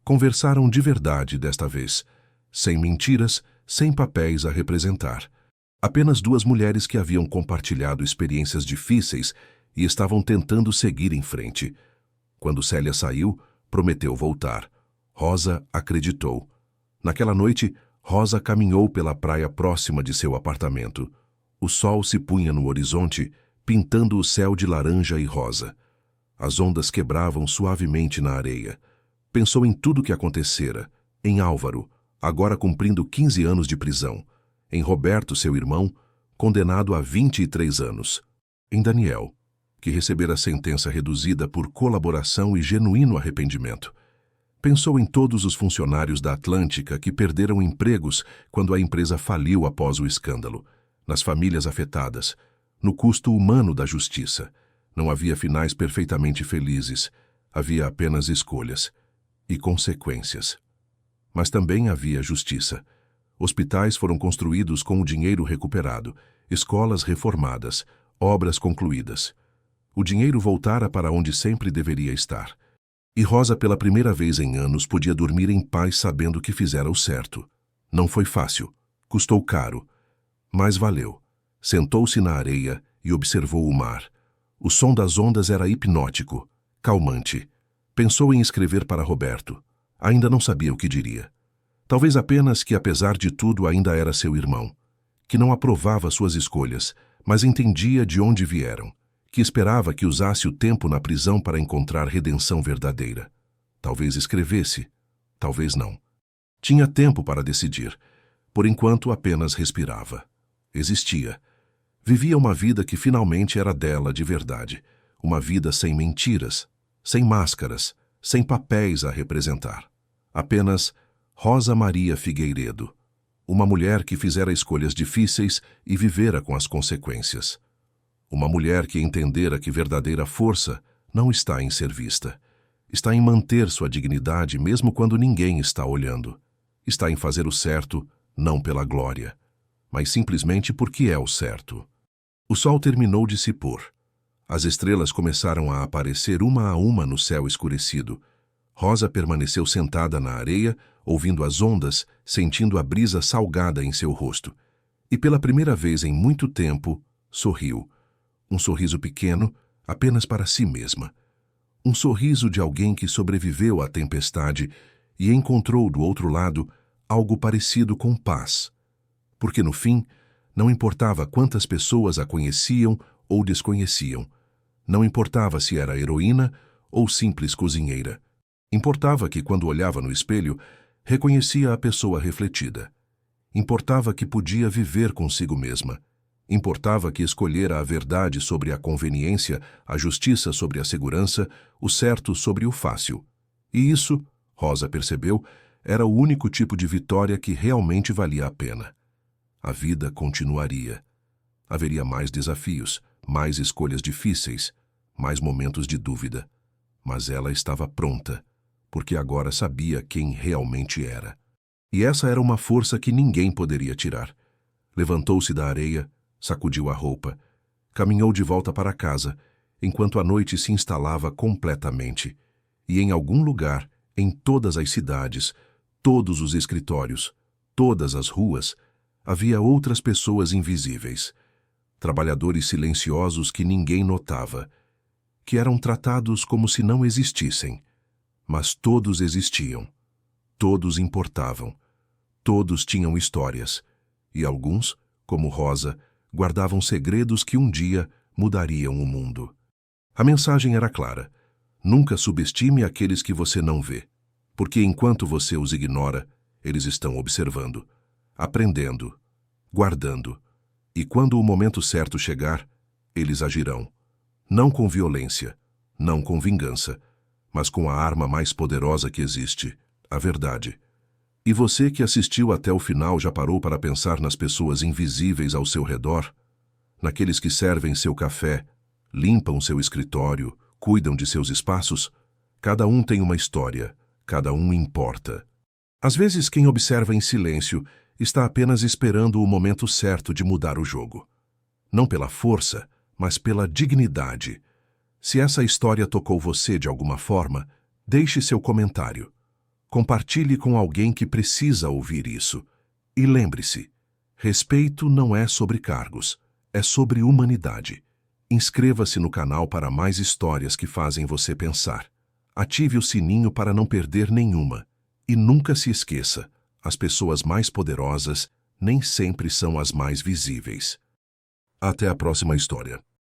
Conversaram de verdade desta vez, sem mentiras, sem papéis a representar. Apenas 2 mulheres que haviam compartilhado experiências difíceis e estavam tentando seguir em frente. Quando Célia saiu, prometeu voltar. Rosa acreditou. Naquela noite, Rosa caminhou pela praia próxima de seu apartamento. O sol se punha no horizonte, pintando o céu de laranja e rosa. As ondas quebravam suavemente na areia. Pensou em tudo que acontecera, em Álvaro, agora cumprindo 15 anos de prisão, em Roberto, seu irmão, condenado a 23 anos, em Daniel, que recebera sentença reduzida por colaboração e genuíno arrependimento. Pensou em todos os funcionários da Atlântica que perderam empregos quando a empresa faliu após o escândalo, nas famílias afetadas, no custo humano da justiça. Não havia finais perfeitamente felizes, havia apenas escolhas e consequências. Mas também havia justiça. Hospitais foram construídos com o dinheiro recuperado, escolas reformadas, obras concluídas. O dinheiro voltara para onde sempre deveria estar. E Rosa, pela primeira vez em anos, podia dormir em paz sabendo que fizera o certo. Não foi fácil, custou caro, mas valeu. Sentou-se na areia e observou o mar. O som das ondas era hipnótico, calmante. Pensou em escrever para Roberto. Ainda não sabia o que diria. Talvez apenas que, apesar de tudo, ainda era seu irmão. Que não aprovava suas escolhas, mas entendia de onde vieram. Que esperava que usasse o tempo na prisão para encontrar redenção verdadeira. Talvez escrevesse, talvez não. Tinha tempo para decidir. Por enquanto, apenas respirava. Existia. Vivia uma vida que finalmente era dela de verdade. Uma vida sem mentiras, sem máscaras, sem papéis a representar. Apenas Rosa Maria Figueiredo. Uma mulher que fizera escolhas difíceis e vivera com as consequências. Uma mulher que entendera que verdadeira força não está em ser vista. Está em manter sua dignidade mesmo quando ninguém está olhando. Está em fazer o certo, não pela glória, mas simplesmente porque é o certo. O sol terminou de se pôr. As estrelas começaram a aparecer uma a uma no céu escurecido. Rosa permaneceu sentada na areia, ouvindo as ondas, sentindo a brisa salgada em seu rosto. E pela primeira vez em muito tempo, sorriu. Um sorriso pequeno, apenas para si mesma. Um sorriso de alguém que sobreviveu à tempestade e encontrou do outro lado algo parecido com paz. Porque no fim, não importava quantas pessoas a conheciam ou desconheciam. Não importava se era heroína ou simples cozinheira. Importava que, quando olhava no espelho, reconhecia a pessoa refletida. Importava que podia viver consigo mesma. Importava que escolhera a verdade sobre a conveniência, a justiça sobre a segurança, o certo sobre o fácil. E isso, Rosa percebeu, era o único tipo de vitória que realmente valia a pena. A vida continuaria. Haveria mais desafios, mais escolhas difíceis, mais momentos de dúvida. Mas ela estava pronta, porque agora sabia quem realmente era. E essa era uma força que ninguém poderia tirar. Levantou-se da areia, sacudiu a roupa, caminhou de volta para casa, enquanto a noite se instalava completamente. E em algum lugar, em todas as cidades, todos os escritórios, todas as ruas, havia outras pessoas invisíveis. Trabalhadores silenciosos que ninguém notava, que eram tratados como se não existissem. Mas todos existiam. Todos importavam. Todos tinham histórias. E alguns, como Rosa, guardavam segredos que um dia mudariam o mundo. A mensagem era clara. Nunca subestime aqueles que você não vê, porque enquanto você os ignora, eles estão observando, aprendendo, guardando. E quando o momento certo chegar, eles agirão. Não com violência, não com vingança, mas com a arma mais poderosa que existe, a verdade. E você que assistiu até o final já parou para pensar nas pessoas invisíveis ao seu redor? Naqueles que servem seu café, limpam seu escritório, cuidam de seus espaços? Cada um tem uma história, cada um importa. Às vezes quem observa em silêncio está apenas esperando o momento certo de mudar o jogo. Não pela força, mas pela dignidade. Se essa história tocou você de alguma forma, deixe seu comentário. Compartilhe com alguém que precisa ouvir isso. E lembre-se, respeito não é sobre cargos, é sobre humanidade. Inscreva-se no canal para mais histórias que fazem você pensar. Ative o sininho para não perder nenhuma. E nunca se esqueça, as pessoas mais poderosas nem sempre são as mais visíveis. Até a próxima história.